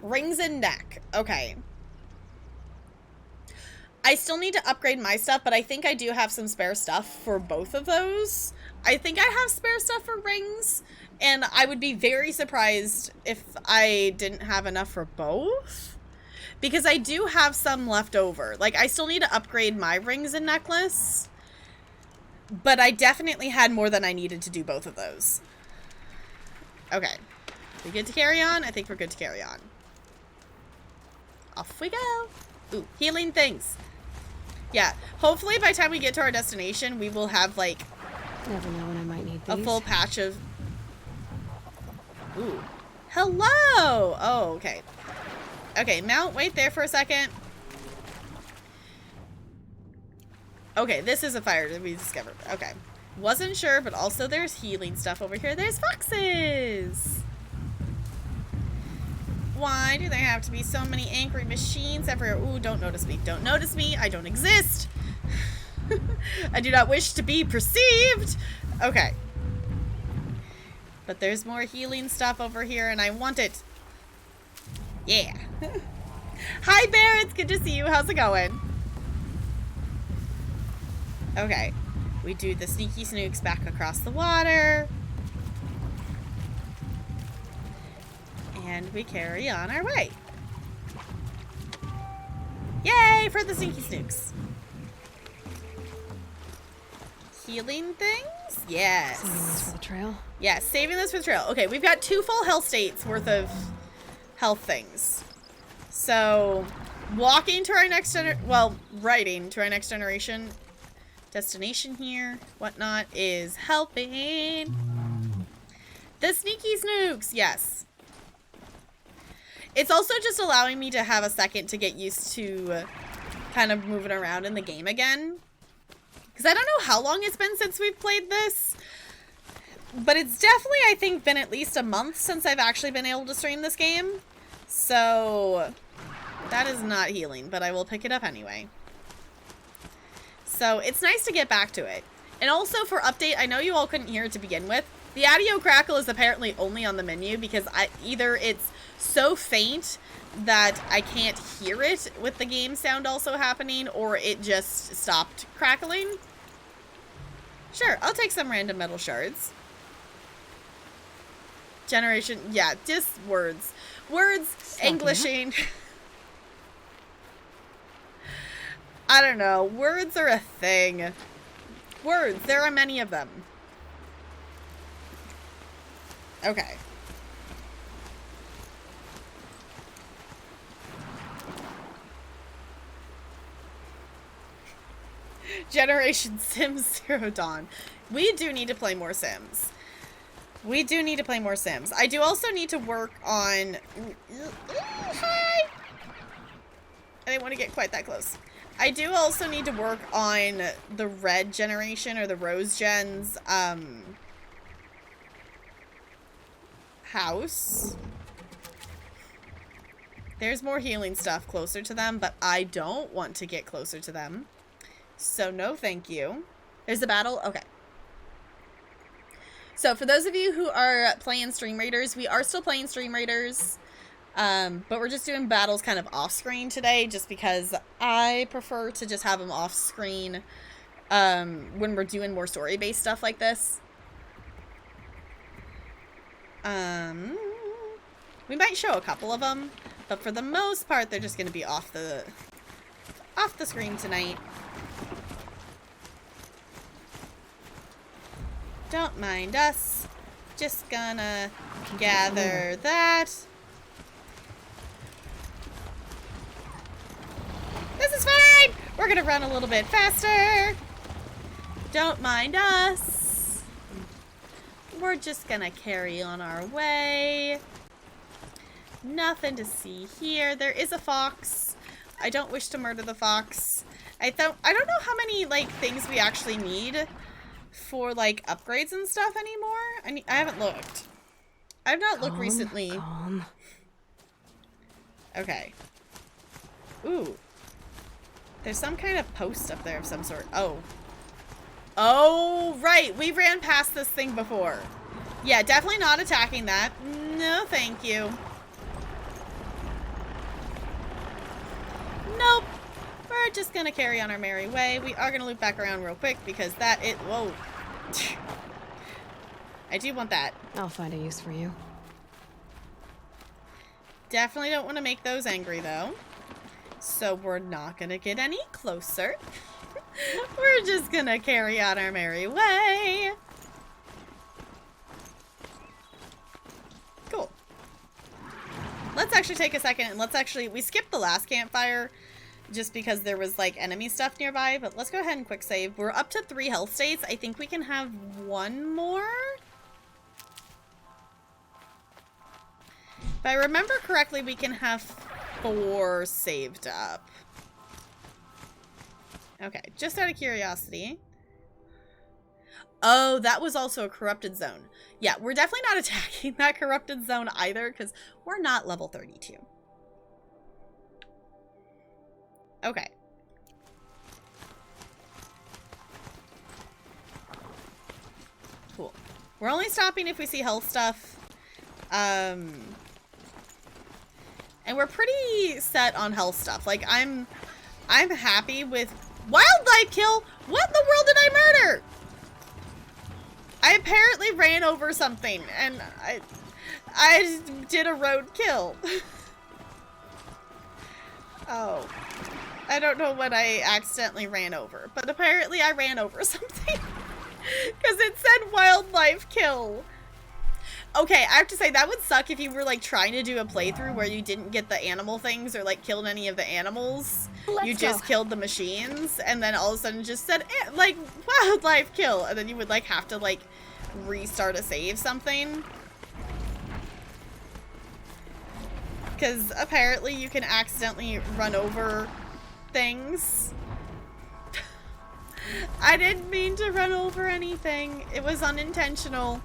rings and neck. Okay. I still need to upgrade my stuff, but I think I do have some spare stuff for both of those. I think I have spare stuff for rings, and I would be very surprised if I didn't have enough for both. Because I do have some left over. Like, I still need to upgrade my rings and necklace, but I definitely had more than I needed to do both of those. Okay. We good to carry on? I think we're good to carry on. Off we go. Ooh, healing things. Yeah, hopefully by the time we get to our destination, we will have, like, never know when I might need a these. full patch of... Ooh. Hello! Oh, okay. Okay, mount, wait there for a second. Okay, this is a fire that we discovered. Okay. Wasn't sure, but also there's healing stuff over here. There's foxes! Why do there have to be so many angry machines everywhere? Ooh, don't notice me. Don't notice me. I don't exist. I do not wish to be perceived. Okay. But there's more healing stuff over here, and I want it. Yeah. Hi, Bear. It's good to see you. How's it going? Okay. We do the sneaky snooks back across the water. And we carry on our way. Yay for the sneaky snooks. Healing things? Yes. Saving this for the trail? Yes, saving this for the trail. Okay, we've got 2 full health states worth of health things. So, walking to our next riding to our next destination here, whatnot, is helping. The sneaky snooks, yes. It's also just allowing me to have a second to get used to kind of moving around in the game again. Because I don't know how long it's been since we've played this, but it's definitely, I think, been at least a month since I've actually been able to stream this game. So that is not healing, but I will pick it up anyway. So it's nice to get back to it. And also for update, I know you all couldn't hear it to begin with. The audio crackle is apparently only on the menu because either it's so faint that I can't hear it with the game sound also happening, or it just stopped crackling. Sure, I'll take some random metal shards. Generation, yeah, just words. Words, Englishing. I don't know. Words are a thing. Words, there are many of them. Okay. Generation Sims Zero Dawn. We do need to play more Sims. We do need to play more Sims. I do also need to work on... Hi! I didn't want to get quite that close. I do also need to work on the red generation, or the rose gens, house. There's more healing stuff closer to them, but I don't want to get closer to them. So no thank you. There's a battle? Okay. So for those of you who are playing Stream Raiders, we are still playing Stream Raiders. But we're just doing battles kind of off screen today, just because I prefer to just have them off screen when we're doing more story based stuff like this. We might show a couple of them, but for the most part they're just going to be off the screen tonight. Don't mind us. Just gonna gather that. This is fine! We're gonna run a little bit faster. Don't mind us. We're just gonna carry on our way. Nothing to see here. There is a fox. I don't wish to murder the fox. I don't know how many, like, things we actually need for, like, upgrades and stuff anymore. I haven't looked. I've not looked recently. Calm. Okay. Ooh. There's some kind of post up there of some sort. Oh. Oh, right. We ran past this thing before. Yeah, definitely not attacking that. No, thank you. Nope. We're just gonna carry on our merry way. We are gonna loop back around real quick because that is... Whoa. I do want that. I'll find a use for you. Definitely don't want to make those angry, though. So we're not gonna get any closer. We're just gonna carry on our merry way. Cool. Let's actually take a second and let's actually... We skipped the last campfire just because there was, like, enemy stuff nearby, but let's go ahead and quick save. We're up to 3 health states. I think we can have 1 more. If I remember correctly, we can have 4 saved up. Okay, just out of curiosity. Oh, that was also a corrupted zone. Yeah, we're definitely not attacking that corrupted zone either, because we're not level 32. Okay. Cool. We're only stopping if we see health stuff. And we're pretty set on health stuff. Like, I'm happy with wildlife kill. What in the world did I murder? I apparently ran over something, and I did a road kill. Oh, I don't know what I accidentally ran over, but apparently I ran over something because it said wildlife kill. Okay, I have to say, that would suck if you were, like, trying to do a playthrough where you didn't get the animal things or, like, killed any of the animals. You just killed the machines, and then all of a sudden just said, like, wildlife kill. And then you would, like, have to, like, restart a save something. Because apparently you can accidentally run over things. I didn't mean to run over anything. It was unintentional.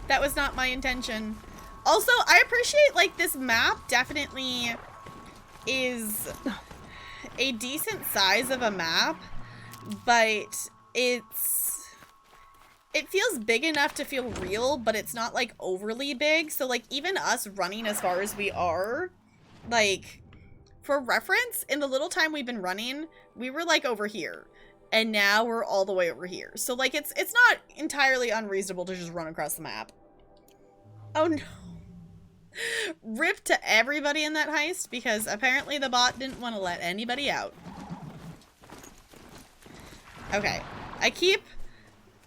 That was not my intention. Also, I appreciate, like, this map definitely is a decent size of a map, but it feels big enough to feel real, but it's not, like, overly big. So, like, even us running as far as we are, like, for reference, in the little time we've been running, we were, like, over here. And now we're all the way over here. So, like, it's not entirely unreasonable to just run across the map. Oh, no. Rip to everybody in that heist, because apparently the bot didn't want to let anybody out. Okay.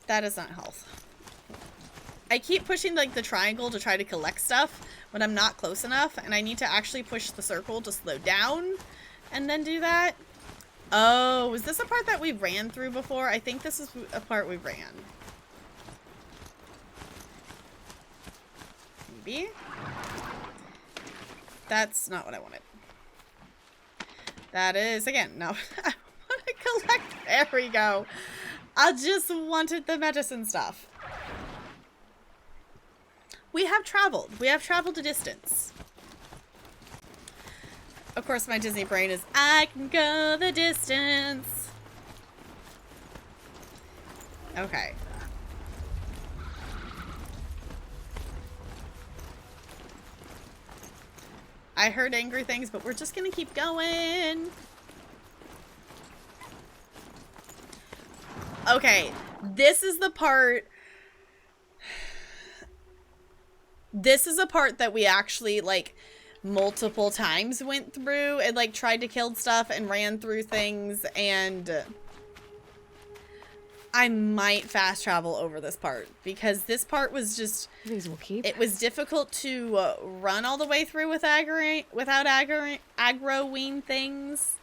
That is not health. I keep pushing, like, the triangle to try to collect stuff when I'm not close enough, and I need to actually push the circle to slow down and then do that. Oh, is this a part that we ran through before? I think this is a part we ran. Maybe? That's not what I wanted. That is, again, no. I want to collect. There we go. I just wanted the medicine stuff. We have traveled. We have traveled a distance. Of course, my Disney brain is, I can go the distance. Okay. I heard angry things, but we're just gonna keep going. Okay, this is the part. This is a part that we actually, like, multiple times went through and, like, tried to kill stuff and ran through things, and I might fast travel over this part because this part was just, These will keep. it was difficult to run all the way through without aggroing things,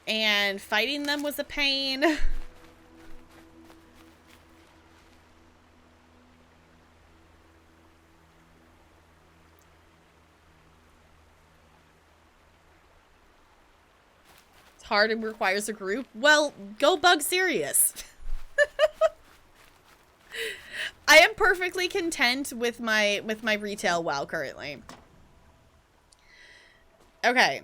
and fighting them was a pain. It's hard and requires a group. Well, go bug serious. I am perfectly content with my retail WoW currently. Okay.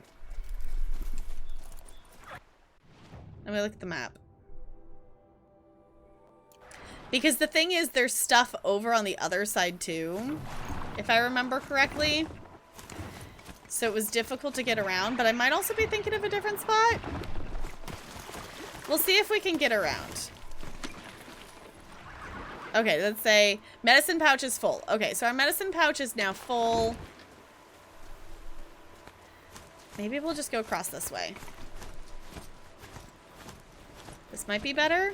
Let me look at the map. Because the thing is, there's stuff over on the other side too, if I remember correctly. So it was difficult to get around, but I might also be thinking of a different spot. We'll see if we can get around. Okay, let's say medicine pouch is full. Okay, so our medicine pouch is now full. Maybe we'll just go across this way. This might be better.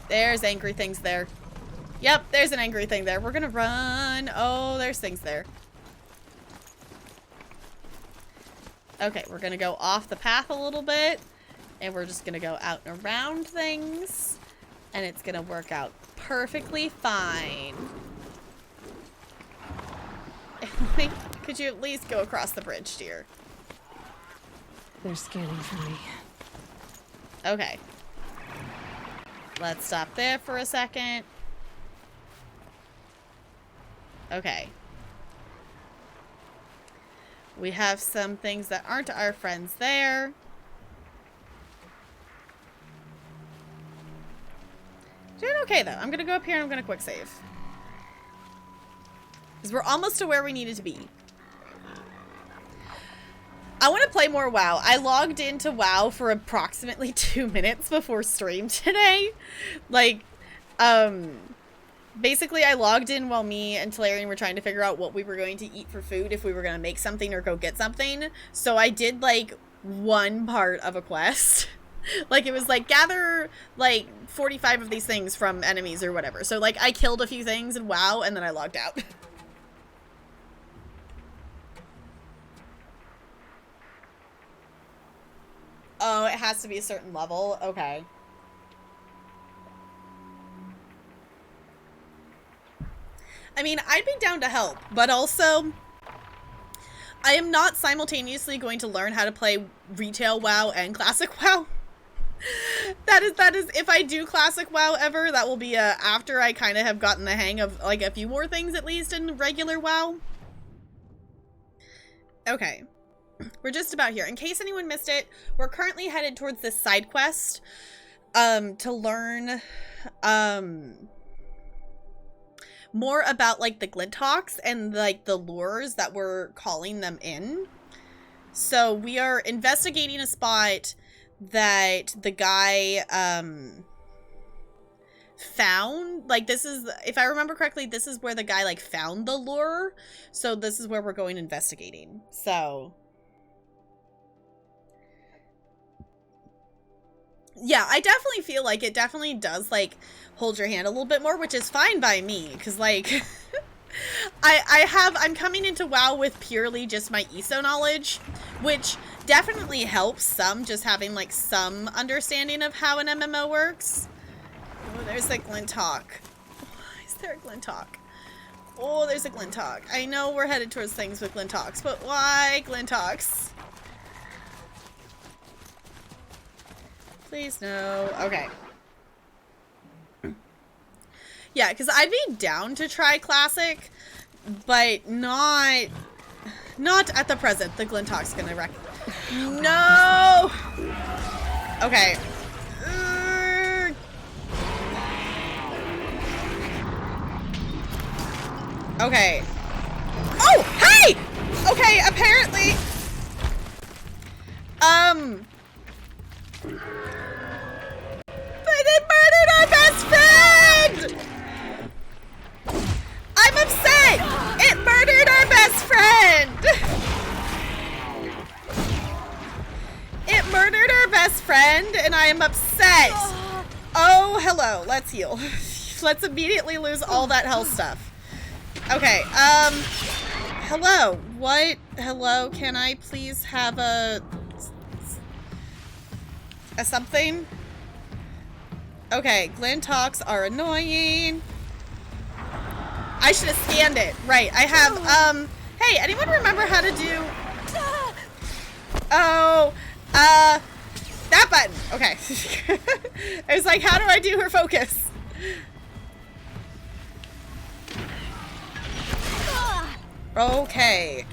There's angry things there. Yep, there's an angry thing there. We're gonna run. Oh, there's things there. Okay, we're gonna go off the path a little bit. And we're just gonna go out and around things. And it's gonna work out perfectly fine. Could you at least go across the bridge, dear? They're scanning for me. Okay. Let's stop there for a second. Okay. We have some things that aren't our friends there. Doing okay, though. I'm going to go up here and I'm going to quick save. Because we're almost to where we needed to be. I want to play more WoW. I logged into WoW for approximately 2 minutes before stream today. Like, basically I logged in while me and Talarian were trying to figure out what we were going to eat for food, if we were going to make something or go get something. So I did, like, one part of a quest. Like, it was like, gather, like, 45 of these things from enemies or whatever. So, like, I killed a few things in WoW, and then I logged out. Oh, it has to be a certain level? Okay. I mean, I'd be down to help, but also, I am not simultaneously going to learn how to play retail WoW and classic WoW. That is, if I do classic WoW ever, that will be after I kind of have gotten the hang of, like, a few more things, at least, in regular WoW. Okay. We're just about here. In case anyone missed it, we're currently headed towards this side quest, to learn, more about, like, the Glinthawks and, like, the lures that we're calling them in. So we are investigating a spot that the guy, found. Like, this is, if I remember correctly, this is where the guy, like, found the lure. So this is where we're going investigating. So, yeah, I definitely feel like it definitely does, like, hold your hand a little bit more, which is fine by me, because, like, I'm coming into WoW with purely just my ESO knowledge, which definitely helps some, just having, like, some understanding of how an MMO works. Oh, there's a Glinthawk. Why is there a Glinthawk? Oh, there's a Glinthawk. I know we're headed towards things with Glinthawks, but why Glinthawks? Please, no. Okay. Yeah, because I'd be down to try Classic, but not at the present. The Glinthawk's gonna wreck. No! Okay. Okay. Oh, hey! Okay, apparently. But it murdered our best friend! I'm upset! It murdered our best friend! It murdered our best friend, and I am upset. Oh, hello. Let's heal. Let's immediately lose all that health stuff. Okay, hello. What? Hello, can I please have a something? Okay, Glinthawks are annoying. I should have scanned it. Right, I have, hey, anyone remember how to do... Oh, that button. Okay. I was like, how do I do her focus? Okay.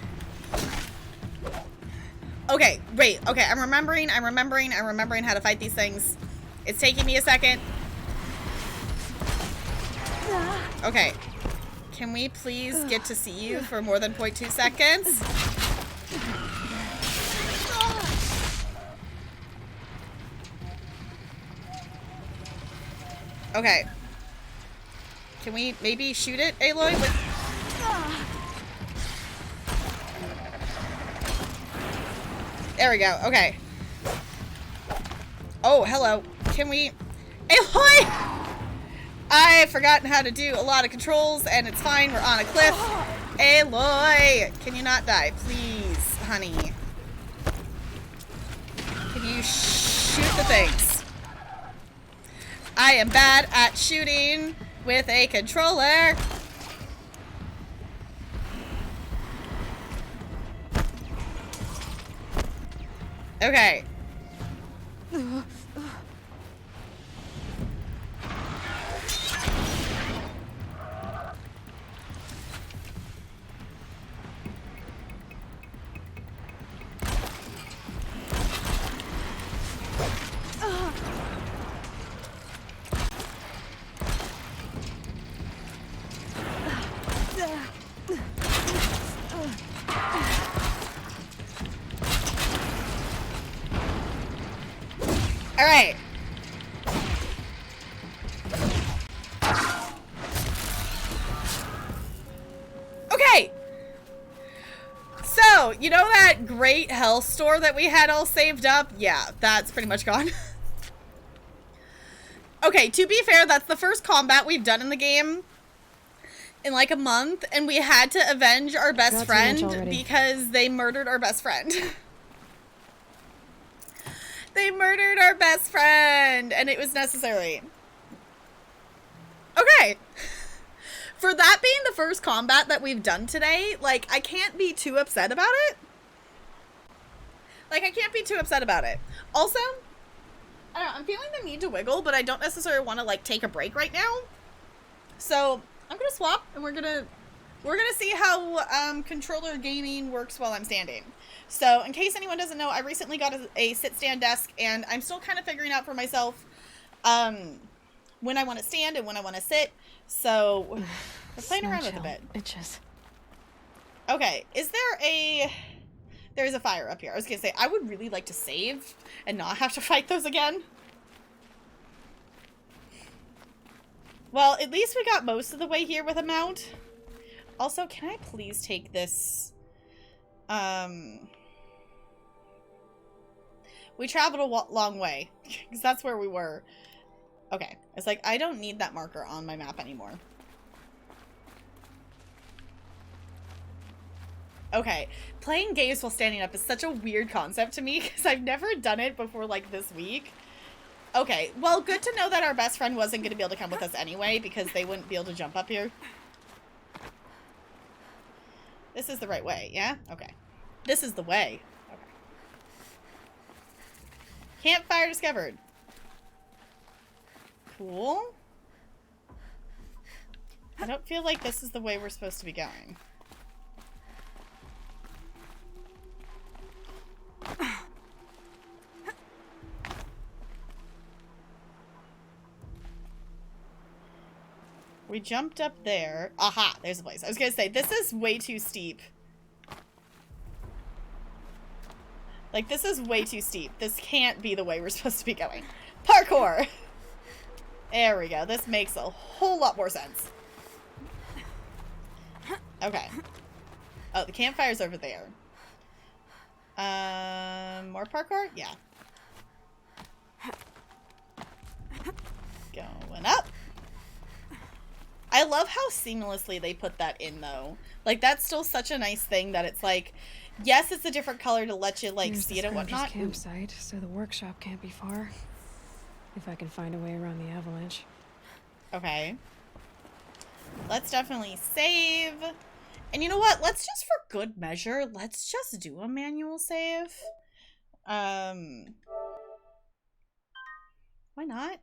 Okay, wait. Okay, I'm remembering how to fight these things. It's taking me a second. Okay. Can we please get to see you for more than 0.2 seconds? Okay. Can we maybe shoot it, Aloy? With... There we go. Okay. Oh, hello. Can we... Aloy! I've forgotten how to do a lot of controls, and it's fine. We're on a cliff. Aloy! Can you not die? Please, honey. Can you shoot the things? I am bad at shooting with a controller. Okay. All right. Okay. So, you know that great health store that we had all saved up? Yeah, that's pretty much gone. Okay, to be fair, that's the first combat we've done in the game in like a month, and we had to avenge our best friend because they murdered our best friend. They murdered our best friend, and it was necessary. Okay. For that being the first combat that we've done today, like, I can't be too upset about it. Like, I can't be too upset about it. Also, I don't know, I'm feeling the need to wiggle, but I don't necessarily want to, like, take a break right now. So, I'm gonna swap, and we're gonna see how, controller gaming works while I'm standing. So, in case anyone doesn't know, I recently got a sit-stand desk, and I'm still kind of figuring out for myself, when I want to stand and when I want to sit. So, we're playing around with a bit. Itches. Okay, there's a fire up here. I was gonna say, I would really like to save and not have to fight those again. Well, at least we got most of the way here with a mount. Also, can I please take this? We traveled a long way, because that's where we were. Okay, it's like, I don't need that marker on my map anymore. Okay, playing games while standing up is such a weird concept to me, because I've never done it before, like, this week. Okay, well, good to know that our best friend wasn't going to be able to come with us anyway, because they wouldn't be able to jump up here. This is the right way, yeah? Okay. This is the way. Okay. Campfire discovered. Cool. I don't feel like this is the way we're supposed to be going. We jumped up there. Aha, there's a place. I was gonna say, this is way too steep. Like, this is way too steep. This can't be the way we're supposed to be going. Parkour! There we go. This makes a whole lot more sense. Okay. Oh, the campfire's over there. More parkour? Yeah. Going up. I love how seamlessly they put that in, though. Like, that's still such a nice thing that it's like, yes, it's a different color to let you, like, There's see it and whatnot. Campsite, so the workshop can't be far. If I can find a way around the avalanche. Okay. Let's definitely save. And you know what? Let's just, for good measure, let's just do a manual save. Why not?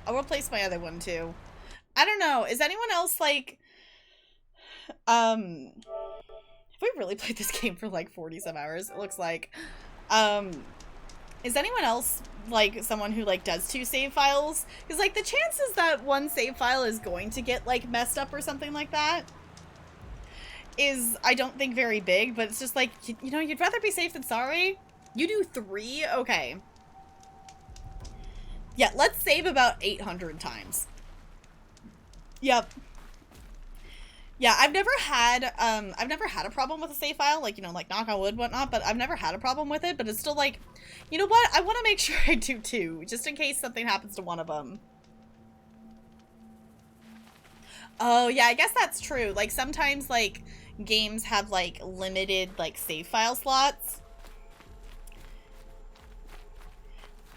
I'll replace my other one too. I don't know. Is anyone else like, have we really played this game for like 40 some hours? It looks like, is anyone else like someone who like does 2 save files? Because like the chances that one save file is going to get like messed up or something like that is, I don't think, very big, but it's just like, you know, you'd rather be safe than sorry. You do 3? Okay. Yeah, let's save about 800 times. Yep. Yeah, I've never had a problem with a save file, like, you know, like, knock on wood, whatnot, but I've never had a problem with it, but it's still like, you know what, I want to make sure I do 2, just in case something happens to one of them. Oh, yeah, I guess that's true. Like, sometimes, like, games have, like, limited, like, save file slots.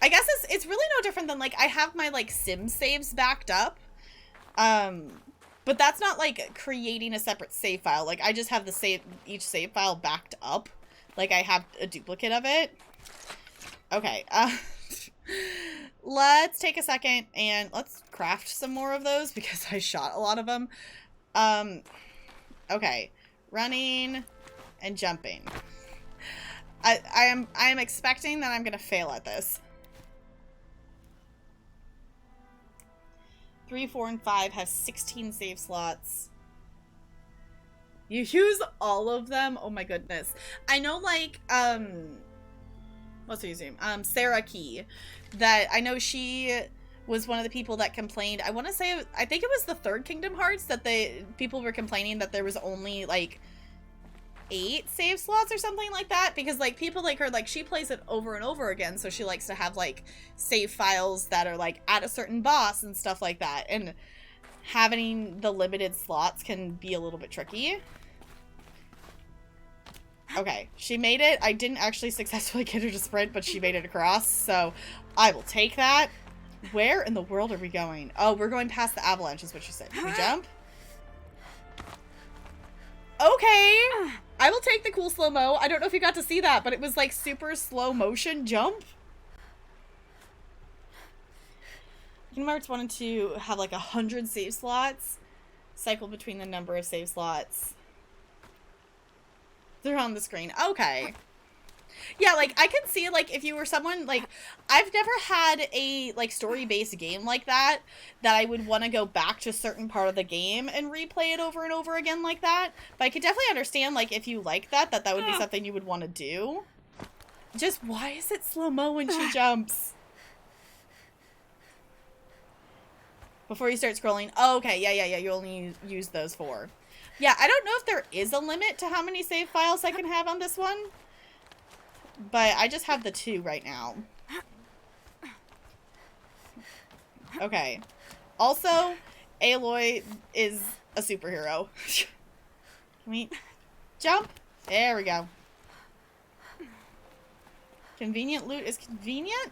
I guess it's really no different than, like, I have my, like, sim saves backed up. But that's not, like, creating a separate save file. Like, I just have each save file backed up. Like, I have a duplicate of it. Okay, let's take a second and let's craft some more of those because I shot a lot of them. Okay, running and jumping. I am expecting that I'm gonna fail at this. 3, 4, and 5 have 16 save slots. You use all of them? Oh my goodness. I know, like, what's her name? Sarah Key. That, I know she was one of the people that complained. I want to say, I think it was the 3rd Kingdom Hearts that people were complaining that there was only, like, 8 save slots or something like that, because like people like her, like she plays it over and over again, so she likes to have like save files that are like at a certain boss and stuff like that, and having the limited slots can be a little bit tricky. Okay, she made it. I didn't actually successfully get her to sprint, but she made it across, so I will take that. Where in the world are we going? Oh, we're going past the avalanche is what she said. Can we jump? Okay, I will take the cool slow-mo. I don't know if you got to see that, but it was like super slow motion jump. Kingdom Hearts wanted to have like 100 save slots. Cycle between the number of save slots. They're on the screen. Okay. Yeah, like, I can see, like, if you were someone, like, I've never had a, like, story-based game like that I would want to go back to a certain part of the game and replay it over and over again like that. But I could definitely understand, like, if you like that would be something you would want to do. Just, why is it slow-mo when she jumps? Before you start scrolling. Oh, okay, yeah, you only use those 4. Yeah, I don't know if there is a limit to how many save files I can have on this one. But I just have the 2 right now. Okay. Also, Aloy is a superhero. Can we jump? There we go. Convenient loot is convenient?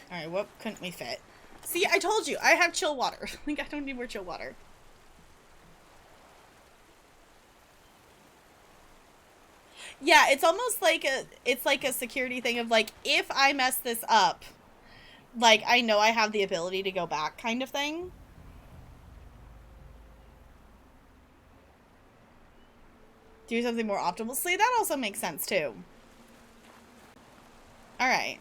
Alright, what couldn't we fit? See, I told you, I have chill water. Like, I don't need more chill water. Yeah, it's almost like a security thing of like, if I mess this up, like, I know I have the ability to go back kind of thing. Do something more optimal. See, that also makes sense too. Alright.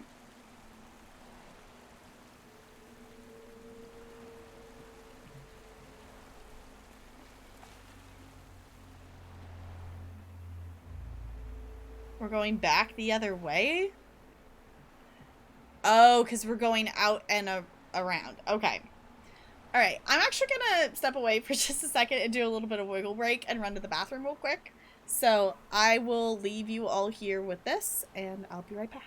We're going back the other way? Oh, because we're going out and around. Okay. Alright, I'm actually gonna step away for just a second and do a little bit of wiggle break and run to the bathroom real quick. So I will leave you all here with this, and I'll be right back.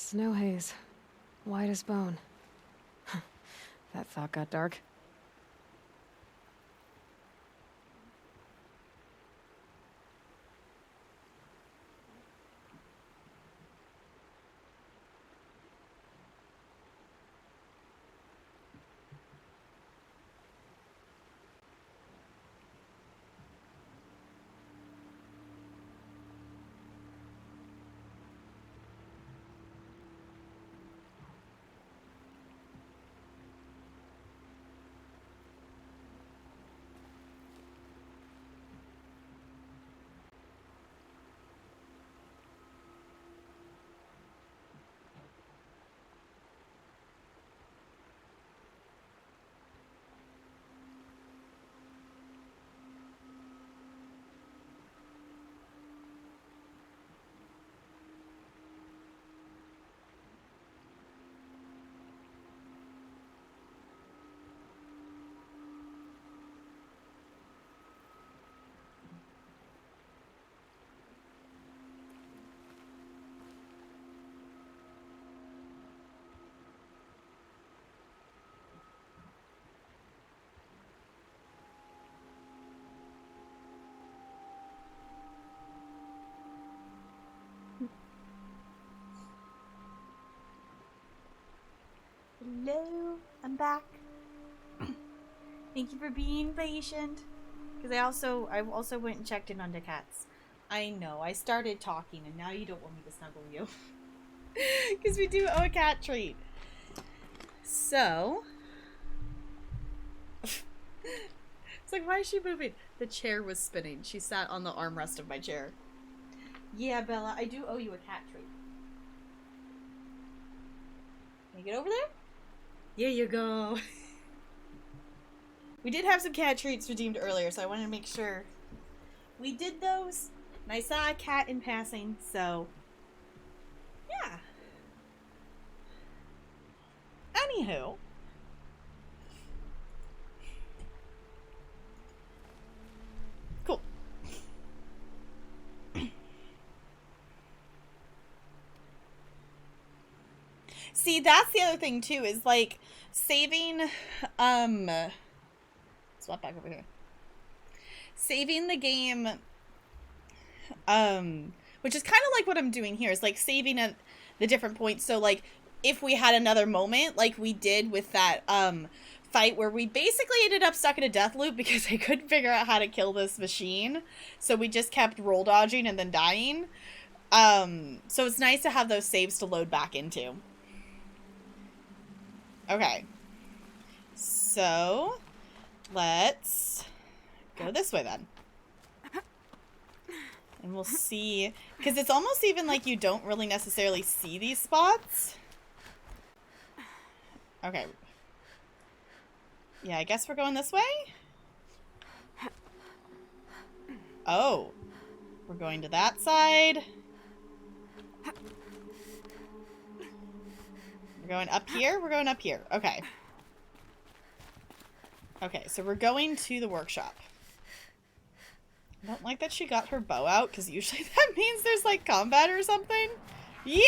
Snow haze. White as bone. That thought got dark. Hello, I'm back. Thank you for being patient. Because I also went and checked in on the cats. I know, I started talking and now you don't want me to snuggle you. Because we do owe a cat treat. So. It's like, why is she moving? The chair was spinning. She sat on the armrest of my chair. Yeah, Bella, I do owe you a cat treat. Can you get over there? There you go. We did have some cat treats redeemed earlier, so I wanted to make sure we did those. And I saw a cat in passing, so yeah. Anywho. Cool. See, that's the other thing too, is like saving swap back over here. Saving the game which is kind of like what I'm doing here, is like saving at the different points. So like if we had another moment like we did with that fight where we basically ended up stuck in a death loop because I couldn't figure out how to kill this machine, so we just kept roll dodging and then dying. So it's nice to have those saves to load back into. Okay, so let's go this way then. And we'll see, because it's almost even like you don't really necessarily see these spots. Okay. Yeah, I guess we're going this way? Oh. We're going to that side. We're going up here? We're going up here. Okay. Okay, so we're going to the workshop. I don't like that she got her bow out, because usually that means there's, like, combat or something. Yeah!